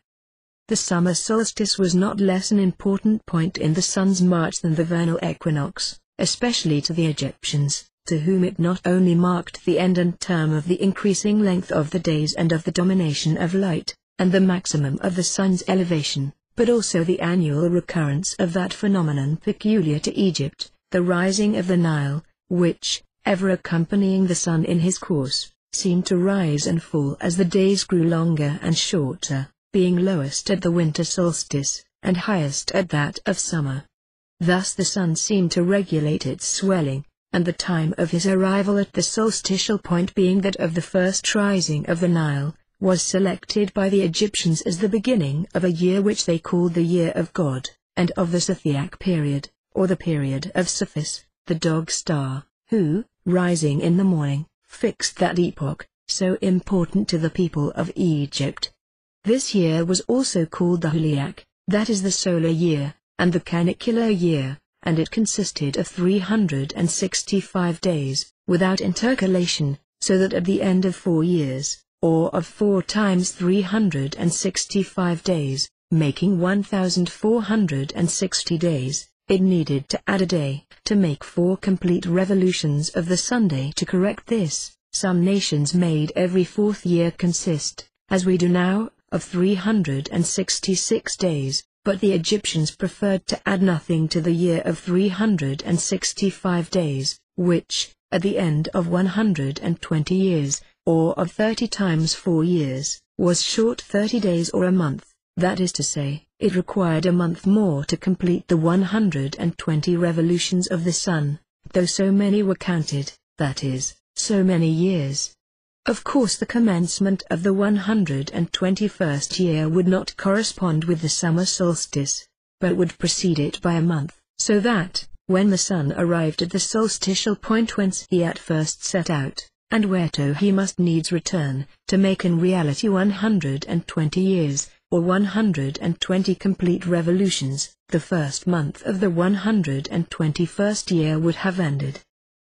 The summer solstice was not less an important point in the sun's march than the vernal equinox, especially to the Egyptians, to whom it not only marked the end and term of the increasing length of the days and of the domination of light, and the maximum of the sun's elevation, but also the annual recurrence of that phenomenon peculiar to Egypt, the rising of the Nile, which, ever accompanying the sun in his course, seemed to rise and fall as the days grew longer and shorter, being lowest at the winter solstice, and highest at that of summer. Thus the sun seemed to regulate its swelling, and the time of his arrival at the solstitial point being that of the first rising of the Nile, was selected by the Egyptians as the beginning of a year which they called the Year of God, and of the Scythiac period, or the period of Cephus, the dog star, who, rising in the morning, fixed that epoch, so important to the people of Egypt. This year was also called the Heliac, that is the solar year, and the canicular year, and it consisted of 365 days, without intercalation, so that at the end of 4 years, or of 4 times 365 days, making 1460 days, it needed to add a day, to make 4 complete revolutions of the Sunday. To correct this, some nations made every 4th year consist, as we do now, of 366 days, but the Egyptians preferred to add nothing to the year of 365 days, which, at the end of 120 years, or of 30 times 4 years, was short 30 days or a month. That is to say, it required a month more to complete the 120 revolutions of the sun, though so many were counted, that is, so many years. Of course the commencement of the 121st year would not correspond with the summer solstice, but would precede it by a month, so that, when the sun arrived at the solstitial point whence he at first set out, and whereto he must needs return, to make in reality 120 years, or 120 complete revolutions, the first month of the 121st year would have ended.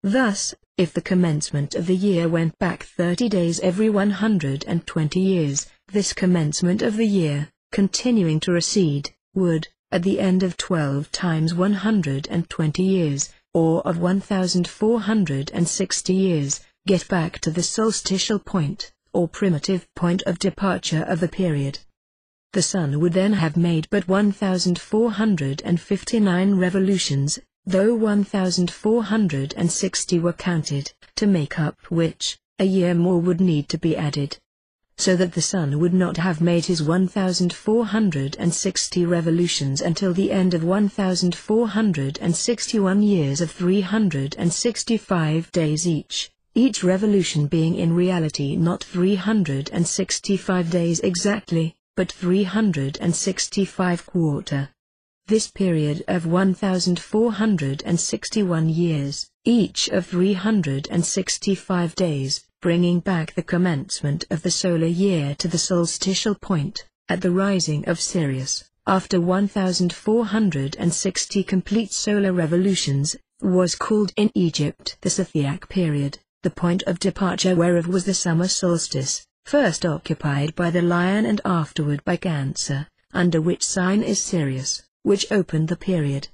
Thus, if the commencement of the year went back 30 days every 120 years, this commencement of the year, continuing to recede, would, at the end of 12 times 120 years, or of 1460 years, get back to the solstitial point, or primitive point of departure of the period. The sun would then have made but 1459 revolutions, though 1460 were counted, to make up which, a year more would need to be added. So that the sun would not have made his 1460 revolutions until the end of 1461 years of 365 days each revolution being in reality not 365 days exactly, but 365 . This period of 1461 years, each of 365 days, bringing back the commencement of the solar year to the solstitial point, at the rising of Sirius, after 1460 complete solar revolutions, was called in Egypt the Scythiac period, the point of departure whereof was the summer solstice, first occupied by the Lion and afterward by Cancer, under which sign is Sirius, which opened the period.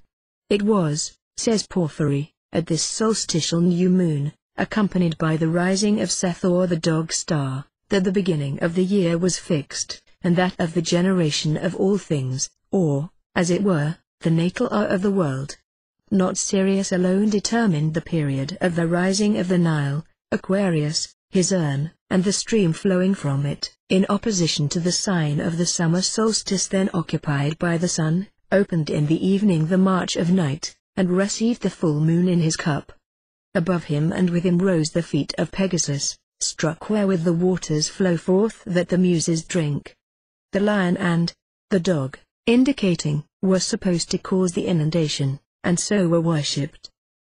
It was, says Porphyry, at this solstitial new moon, accompanied by the rising of Seth or the dog star, that the beginning of the year was fixed, and that of the generation of all things, or, as it were, the natal hour of the world. Not Sirius alone determined the period of the rising of the Nile, Aquarius, his urn, and the stream flowing from it, in opposition to the sign of the summer solstice then occupied by the sun, opened in the evening the march of night, and received the full moon in his cup. Above him and with him rose the feet of Pegasus, struck wherewith the waters flow forth that the Muses drink. The lion and the dog, indicating, were supposed to cause the inundation, and so were worshipped.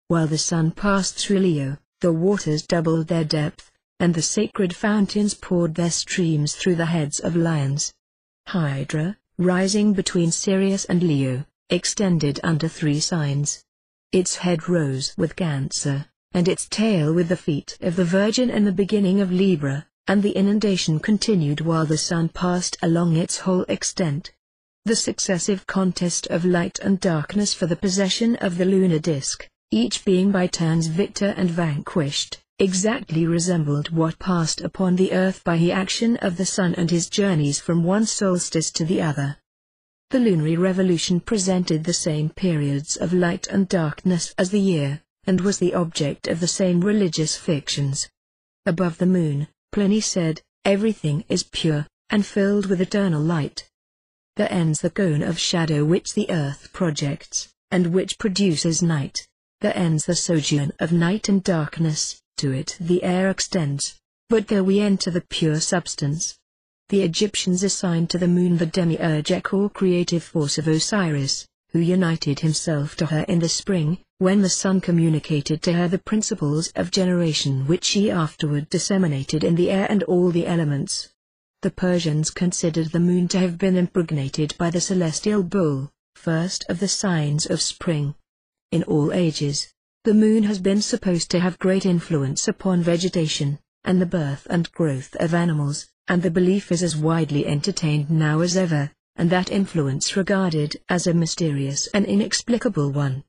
While the sun passed through Leo, the waters doubled their depth, and the sacred fountains poured their streams through the heads of lions. Hydra, rising between Sirius and Leo, extended under 3 signs. Its head rose with Cancer, and its tail with the feet of the Virgin and the beginning of Libra, and the inundation continued while the sun passed along its whole extent. The successive contest of light and darkness for the possession of the lunar disk, each being by turns victor and vanquished, exactly resembled what passed upon the earth by the action of the sun and his journeys from one solstice to the other. The lunar revolution presented the same periods of light and darkness as the year, and was the object of the same religious fictions. Above the moon, Pliny said, everything is pure, and filled with eternal light. There ends the cone of shadow which the earth projects, and which produces night. There ends the sojourn of night and darkness, to it the air extends, but there we enter the pure substance. The Egyptians assigned to the moon the demiurgic or creative force of Osiris, who united himself to her in the spring, when the sun communicated to her the principles of generation which she afterward disseminated in the air and all the elements. The Persians considered the moon to have been impregnated by the celestial bull, first of the signs of spring. In all ages, the moon has been supposed to have great influence upon vegetation, and the birth and growth of animals, and the belief is as widely entertained now as ever, and that influence regarded as a mysterious and inexplicable one.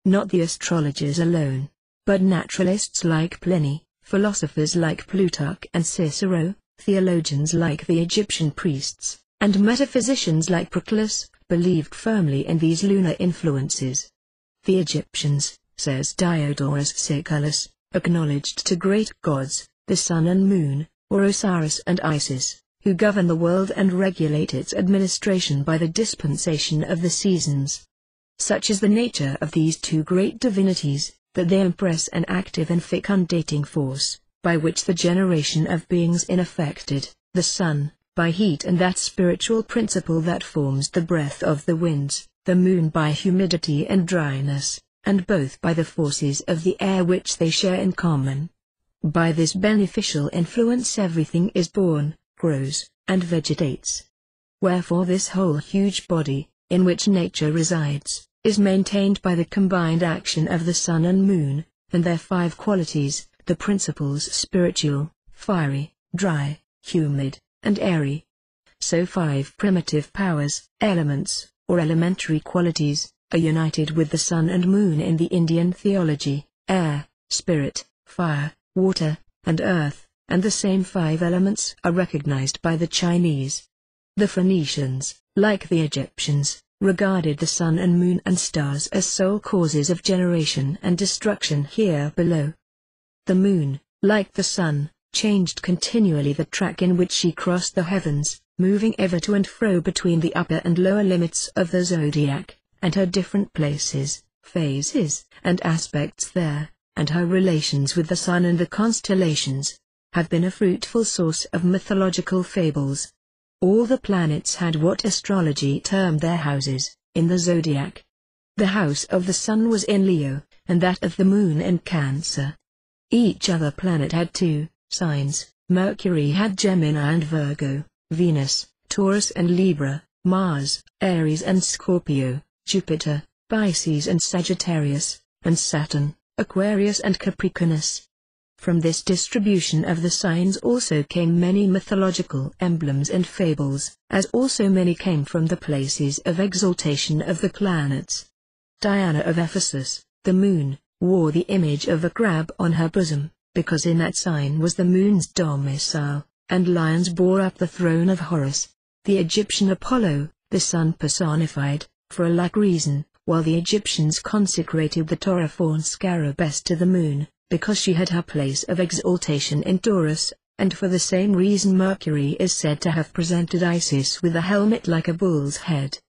Not the astrologers alone, but naturalists like Pliny, philosophers like Plutarch and Cicero, theologians like the Egyptian priests, and metaphysicians like Proclus, believed firmly in these lunar influences. The Egyptians, says Diodorus Siculus, acknowledged two great gods, the sun and moon, or Osiris and Isis, who govern the world and regulate its administration by the dispensation of the seasons. Such is the nature of these two great divinities, that they impress an active and fecundating force, by which the generation of beings is effected, the sun, by heat and that spiritual principle that forms the breath of the winds, the moon by humidity and dryness, and both by the forces of the air which they share in common. By this beneficial influence everything is born, grows, and vegetates. Wherefore this whole huge body, in which nature resides, is maintained by the combined action of the sun and moon, and their five qualities, the principles spiritual, fiery, dry, humid, and airy. So five primitive powers, elements, or elementary qualities, are united with the sun and moon in the Indian theology: air, spirit, fire, water, and earth, and the same five elements are recognized by the Chinese. The Phoenicians, like the Egyptians, regarded the sun and moon and stars as sole causes of generation and destruction here below. The moon, like the sun, changed continually the track in which she crossed the heavens, moving ever to and fro between the upper and lower limits of the zodiac, and her different places, phases, and aspects there, and her relations with the sun and the constellations, have been a fruitful source of mythological fables. All the planets had what astrology termed their houses, in the zodiac. The house of the sun was in Leo, and that of the moon in Cancer. Each other planet had two signs: Mercury had Gemini and Virgo, Venus, Taurus and Libra, Mars, Aries and Scorpio, Jupiter, Pisces and Sagittarius, and Saturn, Aquarius and Capricornus. From this distribution of the signs also came many mythological emblems and fables, as also many came from the places of exaltation of the planets. Diana of Ephesus, the moon, wore the image of a crab on her bosom, because in that sign was the moon's domicile, and lions bore up the throne of Horus. The Egyptian Apollo, the sun personified, for a like reason, while the Egyptians consecrated the Taurophorn Scarabaeus to the moon, because she had her place of exaltation in Taurus, and for the same reason Mercury is said to have presented Isis with a helmet like a bull's head.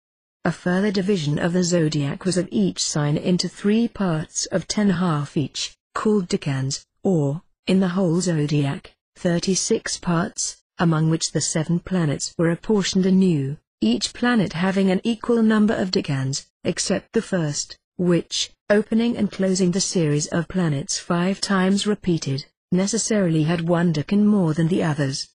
A further division of the zodiac was of each sign into 3 parts of 10½ each, called decans, or, in the whole zodiac, 36 parts, among which the 7 planets were apportioned anew, each planet having an equal number of decans, except the first, which, opening and closing the series of planets 5 times repeated, necessarily had 1 decan more than the others.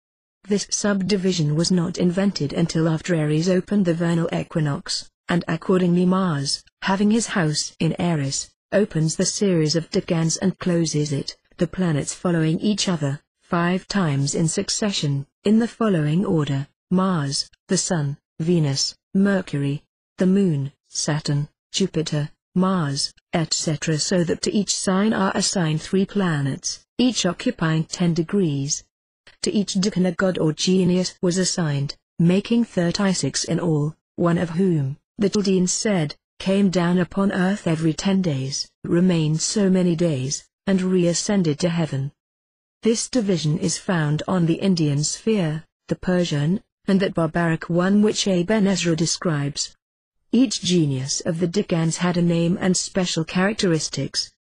This subdivision was not invented until after Aries opened the vernal equinox, and accordingly Mars, having his house in Aries, opens the series of decans and closes it, the planets following each other, 5 times in succession, in the following order: Mars, the Sun, Venus, Mercury, the Moon, Saturn, Jupiter, Mars, etc., so that to each sign are assigned 3 planets, each occupying 10 degrees. To each decan a god or genius was assigned, making 36 in all, one of whom, the Chaldeans said, came down upon earth every 10 days, remained so many days, and reascended to heaven. This division is found on the Indian sphere, the Persian, and that barbaric one which Aben Ezra describes. Each genius of the decans had a name and special characteristics.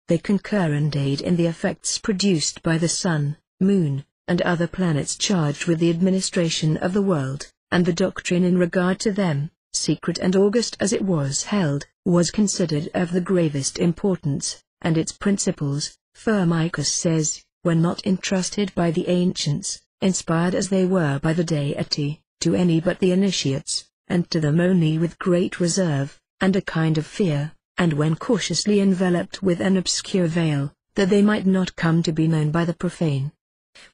They concur and aid in the effects produced by the sun, moon, and other planets charged with the administration of the world, and the doctrine in regard to them, secret and august as it was held, was considered of the gravest importance, and its principles, Firmicus says, were not entrusted by the ancients, inspired as they were by the deity, to any but the initiates, and to them only with great reserve, and a kind of fear, and when cautiously enveloped with an obscure veil, that they might not come to be known by the profane.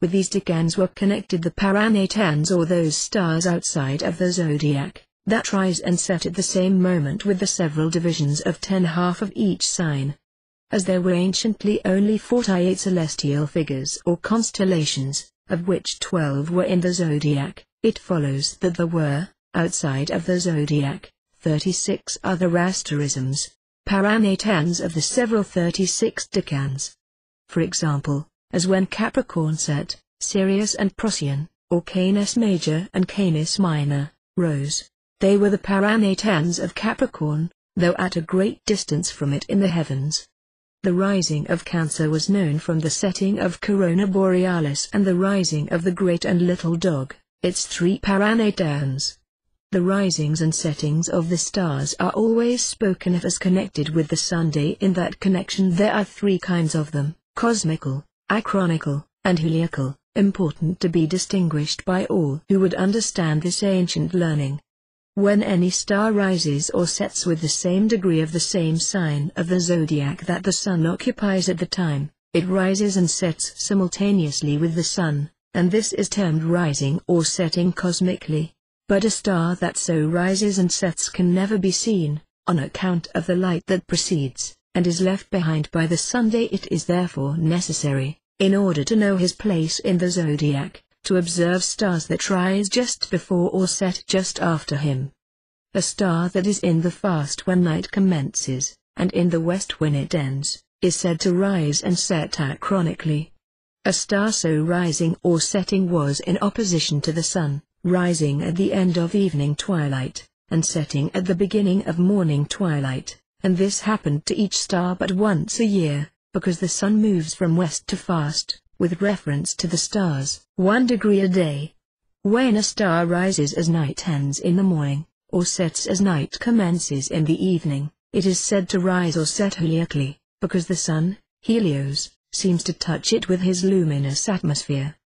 With these decans were connected the paranatans, or those stars outside of the zodiac, that rise and set at the same moment with the several divisions of 10 half of each sign. As there were anciently only 48 celestial figures or constellations, of which 12 were in the zodiac, it follows that there were, outside of the zodiac, 36 other asterisms, paranatans of the several 36 decans. For example, as when Capricorn set, Sirius and Procyon, or Canis Major and Canis Minor, rose, they were the paranatans of Capricorn, though at a great distance from it in the heavens. The rising of Cancer was known from the setting of Corona Borealis and the rising of the Great and Little Dog, its 3 paranatans. The risings and settings of the stars are always spoken of as connected with the Sunday. In that connection there are 3 kinds of them, cosmical, acronical, and heliacal, important to be distinguished by all who would understand this ancient learning. When any star rises or sets with the same degree of the same sign of the zodiac that the sun occupies at the time, it rises and sets simultaneously with the sun, and this is termed rising or setting cosmically. But a star that so rises and sets can never be seen, on account of the light that precedes, and is left behind by the Sunday. It is therefore necessary, in order to know his place in the zodiac, to observe stars that rise just before or set just after him. A star that is in the fast when night commences, and in the west when it ends, is said to rise and set acronically. A star so rising or setting was in opposition to the sun, rising at the end of evening twilight, and setting at the beginning of morning twilight, and this happened to each star but once a year, because the sun moves from west to fast, with reference to the stars, 1 degree a day. When a star rises as night ends in the morning, or sets as night commences in the evening, it is said to rise or set heliacally, because the sun, Helios, seems to touch it with his luminous atmosphere.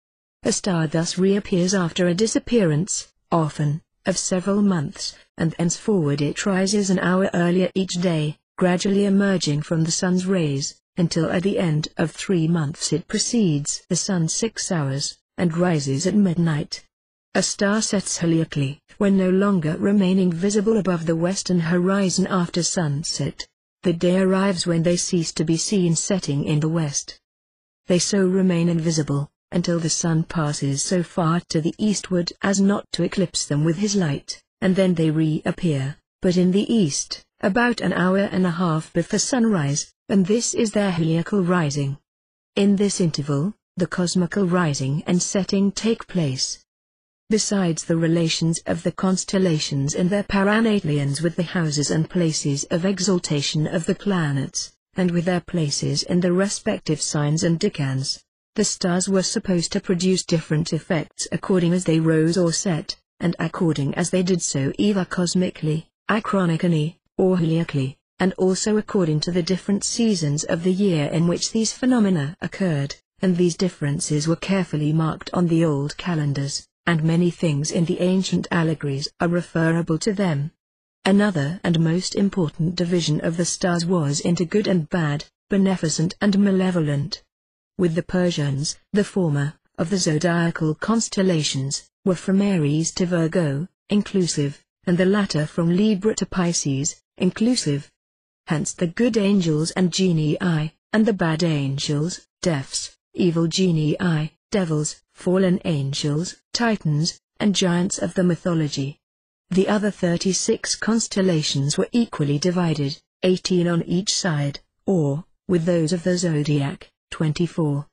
A star thus reappears after a disappearance, often, of several months, and thenceforward it rises an hour earlier each day, gradually emerging from the sun's rays, until at the end of 3 months it precedes the sun 6 hours, and rises at midnight. A star sets heliacally, when no longer remaining visible above the western horizon after sunset. The day arrives when they cease to be seen setting in the west. They so remain invisible, until the sun passes so far to the eastward as not to eclipse them with his light, and then they reappear, but in the east, about an hour and a half before sunrise, and this is their heliacal rising. In this interval, the cosmical rising and setting take place. Besides the relations of the constellations and their paranatalians with the houses and places of exaltation of the planets, and with their places in the respective signs and decans, the stars were supposed to produce different effects according as they rose or set, and according as they did so either cosmically, acronically, or heliacally, and also according to the different seasons of the year in which these phenomena occurred, and these differences were carefully marked on the old calendars, and many things in the ancient allegories are referable to them. Another and most important division of the stars was into good and bad, beneficent and malevolent. With the Persians, the former, of the zodiacal constellations, were from Aries to Virgo, inclusive, and the latter from Libra to Pisces, inclusive. Hence the good angels and genii, and the bad angels, deaths, evil genii, devils, fallen angels, titans, and giants of the mythology. The other 36 constellations were equally divided, 18 on each side, or, with those of the zodiac, 24.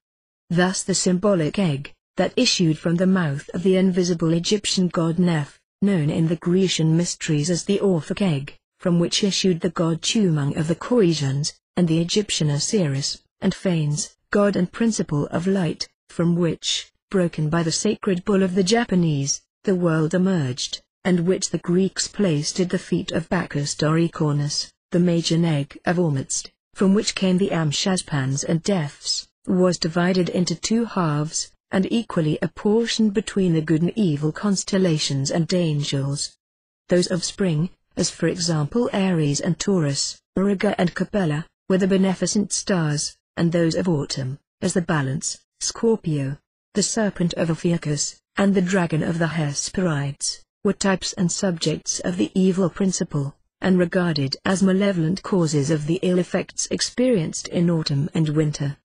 Thus the symbolic egg, that issued from the mouth of the invisible Egyptian god Neph, known in the Grecian mysteries as the Orphic egg, from which issued the god Tumung of the Choesians, and the Egyptian Osiris, and Phanes, god and principle of light, from which, broken by the sacred bull of the Japanese, the world emerged, and which the Greeks placed at the feet of Bacchus Dorycornus, the Magian egg of Ormuzd, from which came the Amshaspans and Dephs, was divided into two halves, and equally apportioned between the good and evil constellations and angels. Those of spring, as for example Aries and Taurus, Auriga and Capella, were the beneficent stars, and those of autumn, as the Balance, Scorpio, the serpent of Ophiuchus, and the dragon of the Hesperides, were types and subjects of the evil principle, and regarded as malevolent causes of the ill effects experienced in autumn and winter.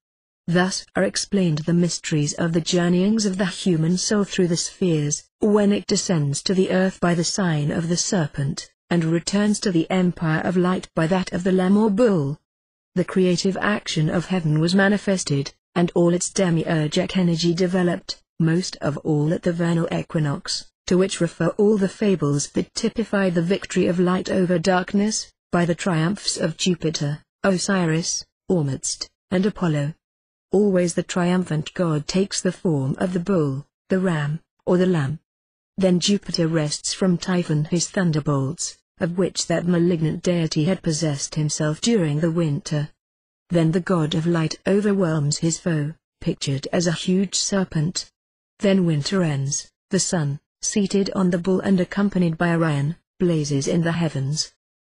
Thus are explained the mysteries of the journeyings of the human soul through the spheres, when it descends to the earth by the sign of the serpent, and returns to the empire of light by that of the lamb or bull. The creative action of heaven was manifested, and all its demiurgic energy developed, most of all at the vernal equinox, to which refer all the fables that typify the victory of light over darkness, by the triumphs of Jupiter, Osiris, Ormuzd, and Apollo. Always the triumphant god takes the form of the bull, the ram, or the lamb. Then Jupiter wrests from Typhon his thunderbolts, of which that malignant deity had possessed himself during the winter. Then the god of light overwhelms his foe, pictured as a huge serpent. Then winter ends, the sun, seated on the bull and accompanied by Orion, blazes in the heavens.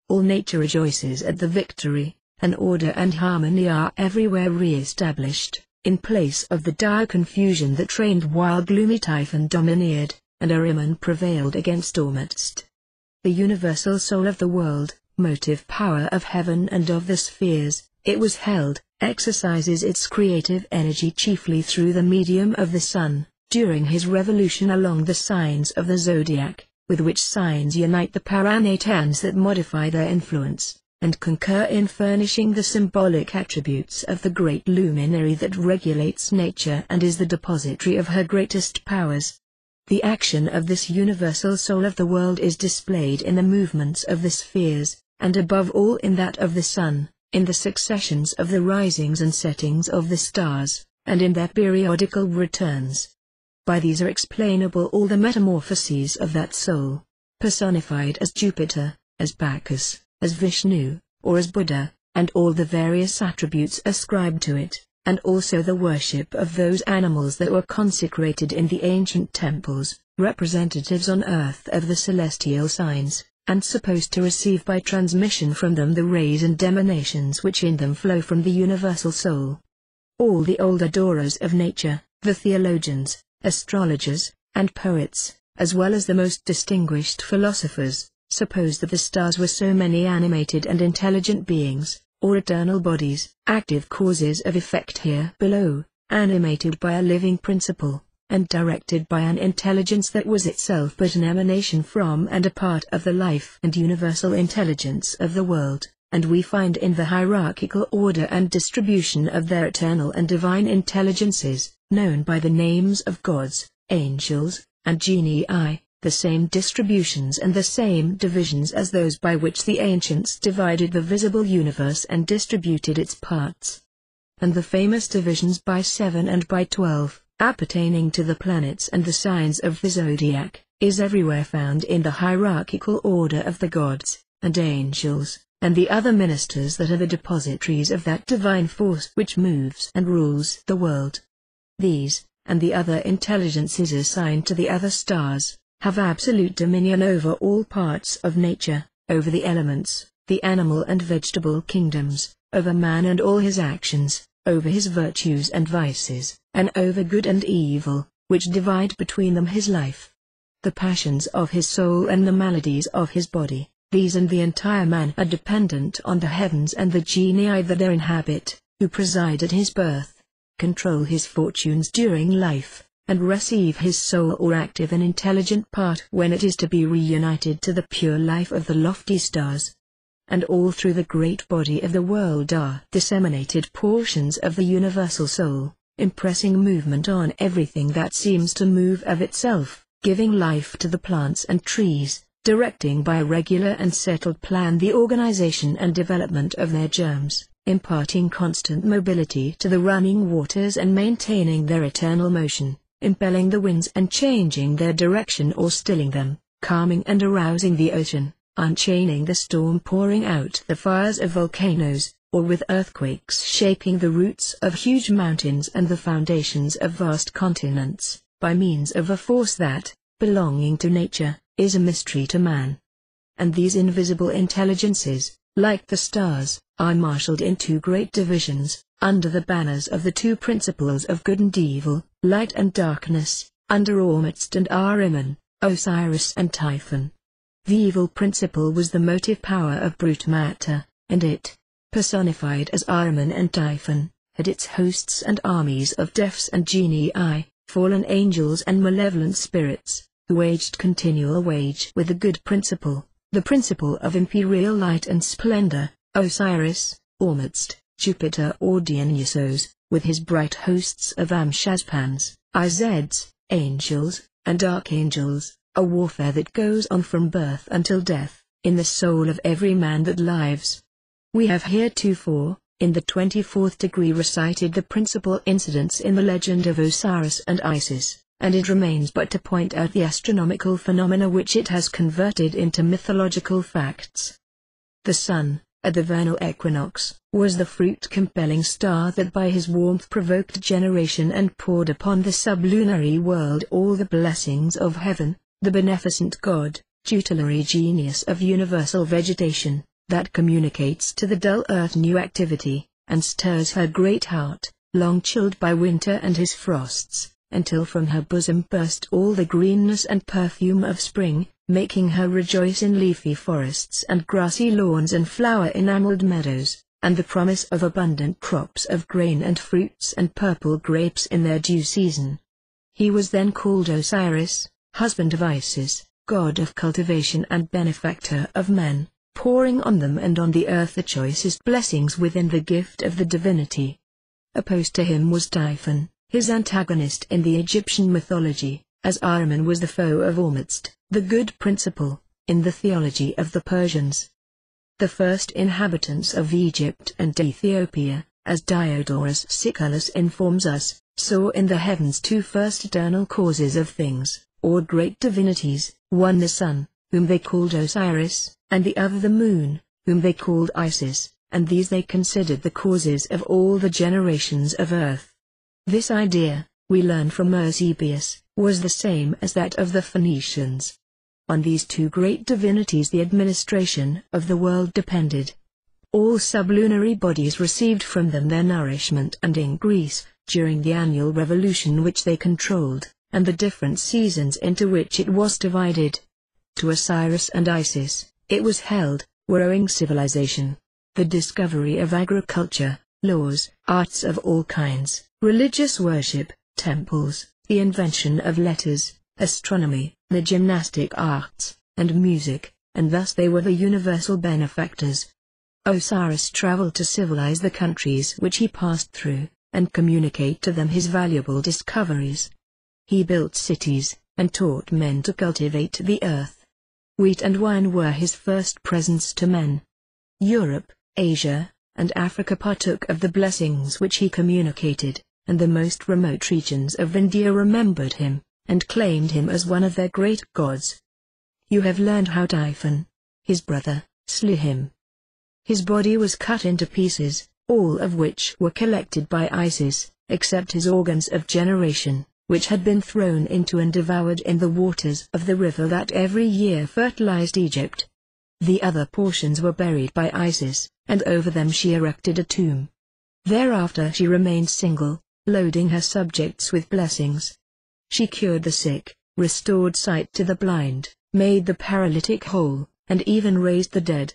All nature rejoices at the victory, and order and harmony are everywhere re-established, in place of the dire confusion that reigned while gloomy Typhon domineered, and Ahriman prevailed against Ormuzd. The universal soul of the world, motive power of heaven and of the spheres, it was held, exercises its creative energy chiefly through the medium of the sun, during his revolution along the signs of the zodiac, with which signs unite the paranatans that modify their influence, and concur in furnishing the symbolic attributes of the great luminary that regulates nature and is the depository of her greatest powers. The action of this universal soul of the world is displayed in the movements of the spheres, and above all in that of the sun, in the successions of the risings and settings of the stars, and in their periodical returns. By these are explainable all the metamorphoses of that soul, personified as Jupiter, as Bacchus, as Vishnu, or as Buddha, and all the various attributes ascribed to it, and also the worship of those animals that were consecrated in the ancient temples, representatives on earth of the celestial signs, and supposed to receive by transmission from them the rays and emanations which in them flow from the universal soul. All the old adorers of nature, the theologians, astrologers, and poets, as well as the most distinguished philosophers, supposed that the stars were so many animated and intelligent beings, or eternal bodies, active causes of effect here below, animated by a living principle, and directed by an intelligence that was itself but an emanation from and a part of the life and universal intelligence of the world, and we find in the hierarchical order and distribution of their eternal and divine intelligences, known by the names of gods, angels, and genii, the same distributions and the same divisions as those by which the ancients divided the visible universe and distributed its parts. And the famous divisions by 7 and by 12, appertaining to the planets and the signs of the zodiac, is everywhere found in the hierarchical order of the gods, and angels, and the other ministers that are the depositories of that divine force which moves and rules the world. These, and the other intelligences assigned to the other stars, have absolute dominion over all parts of nature, over the elements, the animal and vegetable kingdoms, over man and all his actions, over his virtues and vices, and over good and evil, which divide between them his life, the passions of his soul and the maladies of his body. These and the entire man are dependent on the heavens and the genii that they inhabit, who preside at his birth, control his fortunes during life, and receive his soul or active and intelligent part when it is to be reunited to the pure life of the lofty stars. And all through the great body of the world are disseminated portions of the universal soul, impressing movement on everything that seems to move of itself, giving life to the plants and trees, directing by a regular and settled plan the organization and development of their germs, imparting constant mobility to the running waters and maintaining their eternal motion, impelling the winds and changing their direction or stilling them, calming and arousing the ocean, unchaining the storm, pouring out the fires of volcanoes, or with earthquakes shaping the roots of huge mountains and the foundations of vast continents, by means of a force that, belonging to nature, is a mystery to man. And these invisible intelligences, like the stars, are marshaled in two great divisions, under the banners of the two principles of good and evil, light and darkness, under Ormuzd and Ahriman, Osiris and Typhon. The evil principle was the motive power of brute matter, and it, personified as Ahriman and Typhon, had its hosts and armies of deaths and genii, fallen angels and malevolent spirits, who waged continual wage with the good principle, the principle of imperial light and splendor, Osiris, Ormuzd, Jupiter or Dionysos, with his bright hosts of Amshazpans, Izeds, angels, and archangels, a warfare that goes on from birth until death, in the soul of every man that lives. We have heretofore, in the 24th degree, recited the principal incidents in the legend of Osiris and Isis, and it remains but to point out the astronomical phenomena which it has converted into mythological facts. The sun, at the vernal equinox, was the fruit-compelling star that by his warmth provoked generation and poured upon the sublunary world all the blessings of heaven, the beneficent god, tutelary genius of universal vegetation, that communicates to the dull earth new activity, and stirs her great heart, long chilled by winter and his frosts, until from her bosom burst all the greenness and perfume of spring, making her rejoice in leafy forests and grassy lawns and flower-enameled meadows, and the promise of abundant crops of grain and fruits and purple grapes in their due season. He was then called Osiris, husband of Isis, god of cultivation and benefactor of men, pouring on them and on the earth the choicest blessings within the gift of the divinity. Opposed to him was Typhon, his antagonist in the Egyptian mythology, as Ahriman was the foe of Ormuzd, the good principle, in the theology of the Persians. The first inhabitants of Egypt and Ethiopia, as Diodorus Siculus informs us, saw in the heavens two first eternal causes of things, or great divinities, one the sun, whom they called Osiris, and the other the moon, whom they called Isis, and these they considered the causes of all the generations of earth. This idea, we learn from Eusebius, was the same as that of the Phoenicians. On these two great divinities the administration of the world depended. All sublunary bodies received from them their nourishment and increase, during the annual revolution which they controlled, and the different seasons into which it was divided. To Osiris and Isis, it was held, were owing civilization, the discovery of agriculture, laws, arts of all kinds, religious worship, temples, the invention of letters, astronomy, the gymnastic arts, and music, and thus they were the universal benefactors. Osiris traveled to civilize the countries which he passed through, and communicate to them his valuable discoveries. He built cities, and taught men to cultivate the earth. Wheat and wine were his first presents to men. Europe, Asia, and Africa partook of the blessings which he communicated, and the most remote regions of India remembered him, and claimed him as one of their great gods. You have learned how Typhon, his brother, slew him. His body was cut into pieces, all of which were collected by Isis, except his organs of generation, which had been thrown into and devoured in the waters of the river that every year fertilized Egypt. The other portions were buried by Isis, and over them she erected a tomb. Thereafter she remained single, loading her subjects with blessings. She cured the sick, restored sight to the blind, made the paralytic whole, and even raised the dead.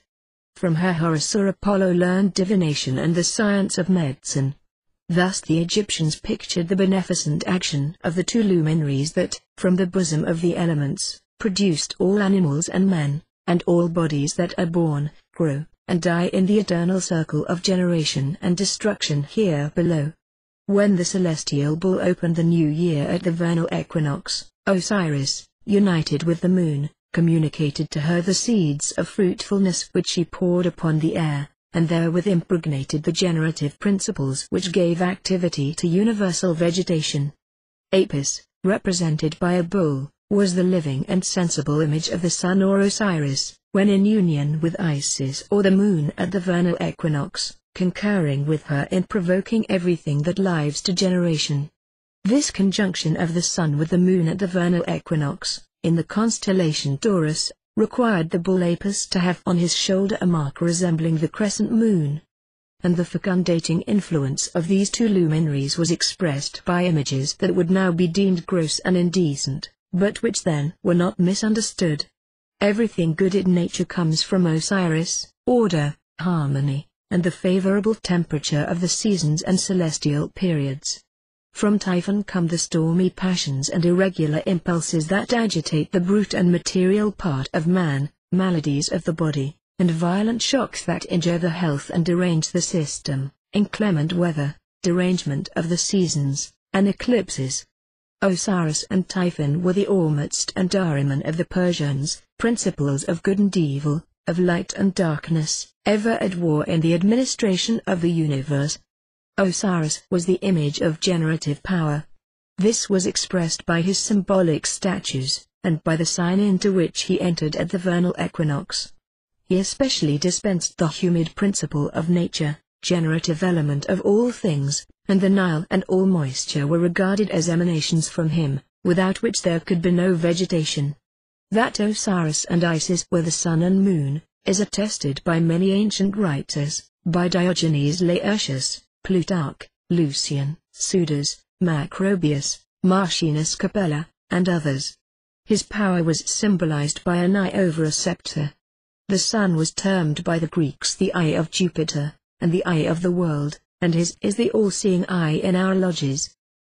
From her Horus or Apollo learned divination and the science of medicine. Thus the Egyptians pictured the beneficent action of the two luminaries that, from the bosom of the elements, produced all animals and men, and all bodies that are born, grow, and die in the eternal circle of generation and destruction here below. When the celestial bull opened the new year at the vernal equinox, Osiris, united with the moon, communicated to her the seeds of fruitfulness which she poured upon the air, and therewith impregnated the generative principles which gave activity to universal vegetation. Apis, represented by a bull, was the living and sensible image of the sun or Osiris, when in union with Isis or the moon at the vernal equinox, concurring with her in provoking everything that lives to generation. This conjunction of the sun with the moon at the vernal equinox, in the constellation Taurus, required the bull Apis to have on his shoulder a mark resembling the crescent moon. And the fecundating influence of these two luminaries was expressed by images that would now be deemed gross and indecent, but which then were not misunderstood. Everything good in nature comes from Osiris, order, harmony, and the favorable temperature of the seasons and celestial periods. From Typhon come the stormy passions and irregular impulses that agitate the brute and material part of man, maladies of the body, and violent shocks that injure the health and derange the system, inclement weather, derangement of the seasons, and eclipses. Osiris and Typhon were the Ormuzd and Ahriman of the Persians, principles of good and evil, of light and darkness, ever at war in the administration of the universe. Osiris was the image of generative power. This was expressed by his symbolic statues, and by the sign into which he entered at the vernal equinox. He especially dispensed the humid principle of nature, generative element of all things, and the Nile and all moisture were regarded as emanations from him, without which there could be no vegetation. That Osiris and Isis were the sun and moon, is attested by many ancient writers, by Diogenes Laertius, Plutarch, Lucian, Suidas, Macrobius, Martianus Capella, and others. His power was symbolized by an eye over a scepter. The sun was termed by the Greeks the eye of Jupiter, and the eye of the world, and his is the all-seeing eye in our lodges.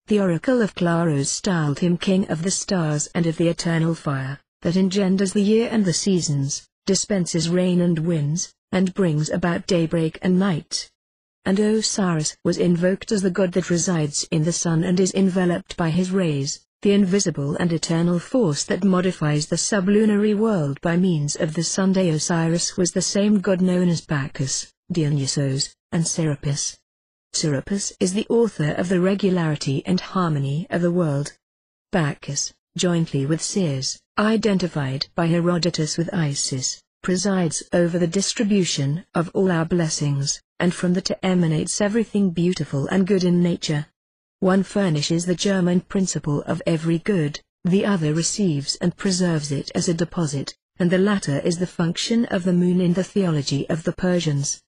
The oracle of Claros styled him king of the stars and of the eternal fire, that engenders the year and the seasons, dispenses rain and winds, and brings about daybreak and night. And Osiris was invoked as the god that resides in the sun and is enveloped by his rays, the invisible and eternal force that modifies the sublunary world by means of the Sunday. Osiris was the same god known as Bacchus, Dionysos, and Serapis. Serapis is the author of the regularity and harmony of the world. Bacchus, jointly with Ceres, identified by Herodotus with Isis, presides over the distribution of all our blessings, and from that emanates everything beautiful and good in nature. One furnishes the germ and principle of every good, the other receives and preserves it as a deposit, and the latter is the function of the moon in the theology of the Persians.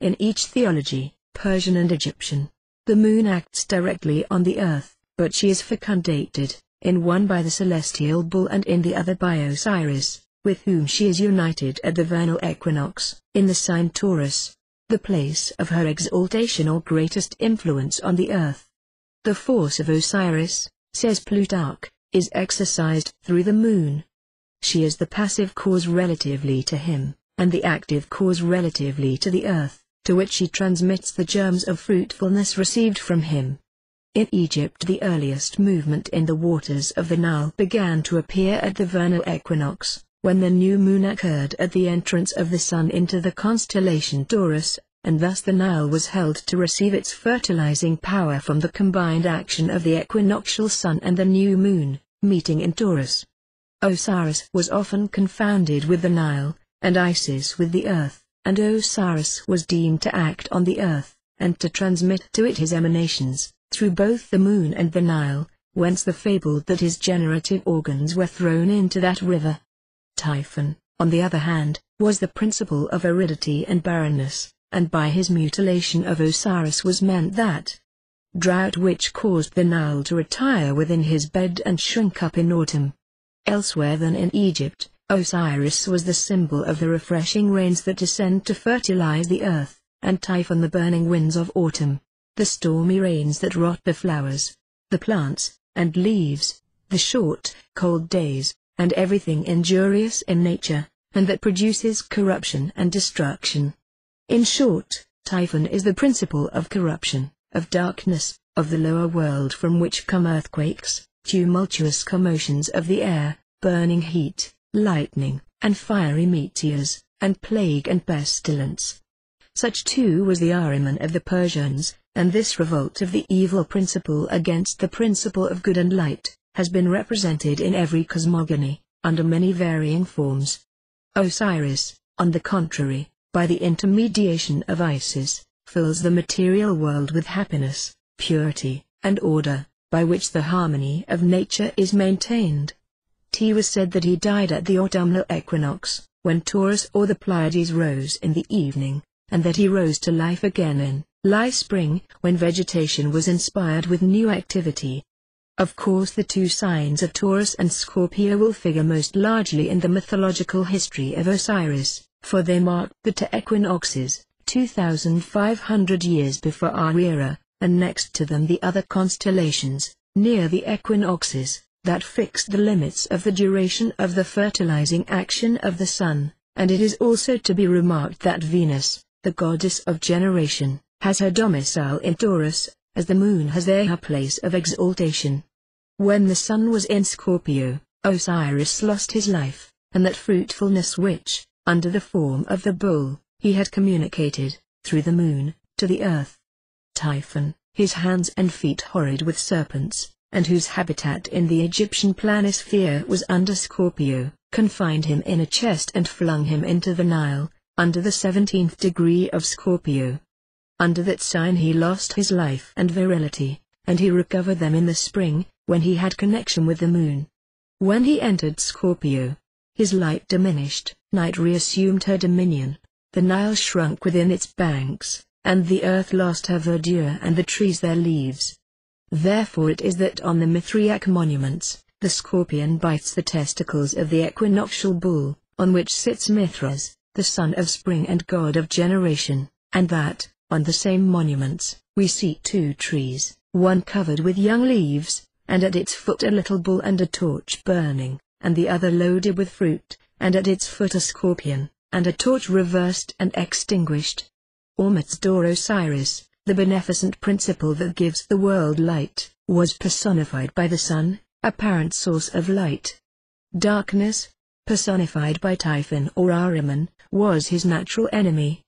In each theology, Persian and Egyptian, the moon acts directly on the earth, but she is fecundated, in one by the celestial bull and in the other by Osiris, with whom she is united at the vernal equinox, in the sign Taurus, the place of her exaltation or greatest influence on the earth. The force of Osiris, says Plutarch, is exercised through the moon. She is the passive cause relatively to him, and the active cause relatively to the earth, to which she transmits the germs of fruitfulness received from him. In Egypt the earliest movement in the waters of the Nile began to appear at the vernal equinox, when the new moon occurred at the entrance of the sun into the constellation Taurus, and thus the Nile was held to receive its fertilizing power from the combined action of the equinoctial sun and the new moon, meeting in Taurus. Osiris was often confounded with the Nile, and Isis with the earth, and Osiris was deemed to act on the earth, and to transmit to it his emanations, through both the moon and the Nile, whence the fable that his generative organs were thrown into that river. Typhon, on the other hand, was the principle of aridity and barrenness, and by his mutilation of Osiris was meant that drought which caused the Nile to retire within his bed and shrink up in autumn. Elsewhere than in Egypt, Osiris was the symbol of the refreshing rains that descend to fertilize the earth, and Typhon the burning winds of autumn, the stormy rains that rot the flowers, the plants, and leaves, the short, cold days, and everything injurious in nature, and that produces corruption and destruction. In short, Typhon is the principle of corruption, of darkness, of the lower world from which come earthquakes, tumultuous commotions of the air, burning heat, lightning, and fiery meteors, and plague and pestilence. Such too was the Ahriman of the Persians, and this revolt of the evil principle against the principle of good and light, has been represented in every cosmogony, under many varying forms. Osiris, on the contrary, by the intermediation of Isis, fills the material world with happiness, purity, and order, by which the harmony of nature is maintained. It was said that he died at the autumnal equinox, when Taurus or the Pleiades rose in the evening, and that he rose to life again in spring, when vegetation was inspired with new activity. Of course the two signs of Taurus and Scorpio will figure most largely in the mythological history of Osiris, for they marked the two equinoxes, 2,500 years before our era, and next to them the other constellations, near the equinoxes, that fixed the limits of the duration of the fertilizing action of the sun, and it is also to be remarked that Venus, the goddess of generation, has her domicile in Taurus, as the moon has there her place of exaltation. When the sun was in Scorpio, Osiris lost his life, and that fruitfulness which, under the form of the bull, he had communicated, through the moon, to the earth. Typhon, his hands and feet horrid with serpents, and whose habitat in the Egyptian planisphere was under Scorpio, confined him in a chest and flung him into the Nile, under the 17th degree of Scorpio. Under that sign he lost his life and virility, and he recovered them in the spring, when he had connection with the moon. When he entered Scorpio, his light diminished, night reassumed her dominion, the Nile shrunk within its banks, and the earth lost her verdure and the trees their leaves. Therefore it is that on the Mithriac monuments, the scorpion bites the testicles of the equinoctial bull, on which sits Mithras, the son of spring and god of generation, and that, on the same monuments, we see two trees, one covered with young leaves, and at its foot a little bull and a torch burning, and the other loaded with fruit, and at its foot a scorpion, and a torch reversed and extinguished. Amidst Osiris, the beneficent principle that gives the world light, was personified by the sun, apparent source of light. Darkness, personified by Typhon or Ahriman, was his natural enemy.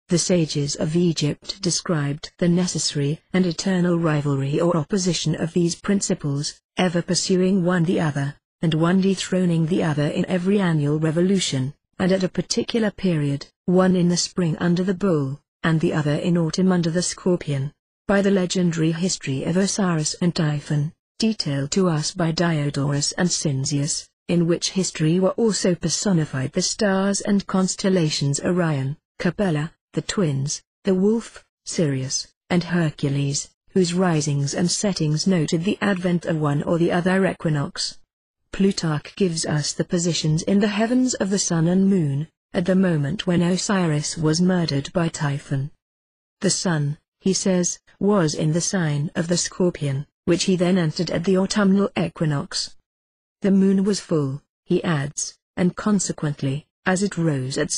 The sages of Egypt described the necessary and eternal rivalry or opposition of these principles, ever pursuing one the other, and one dethroning the other in every annual revolution, and at a particular period, one in the spring under the bull, and the other in autumn under the scorpion, by the legendary history of Osiris and Typhon, detailed to us by Diodorus and Cinzius, in which history were also personified the stars and constellations Orion, Capella, the twins, the wolf, Sirius, and Hercules, whose risings and settings noted the advent of one or the other equinox. Plutarch gives us the positions in the heavens of the sun and moon, at the moment when Osiris was murdered by Typhon. The sun, he says, was in the sign of the Scorpion, which he then entered at the autumnal equinox. The moon was full, he adds, and consequently, as it rose at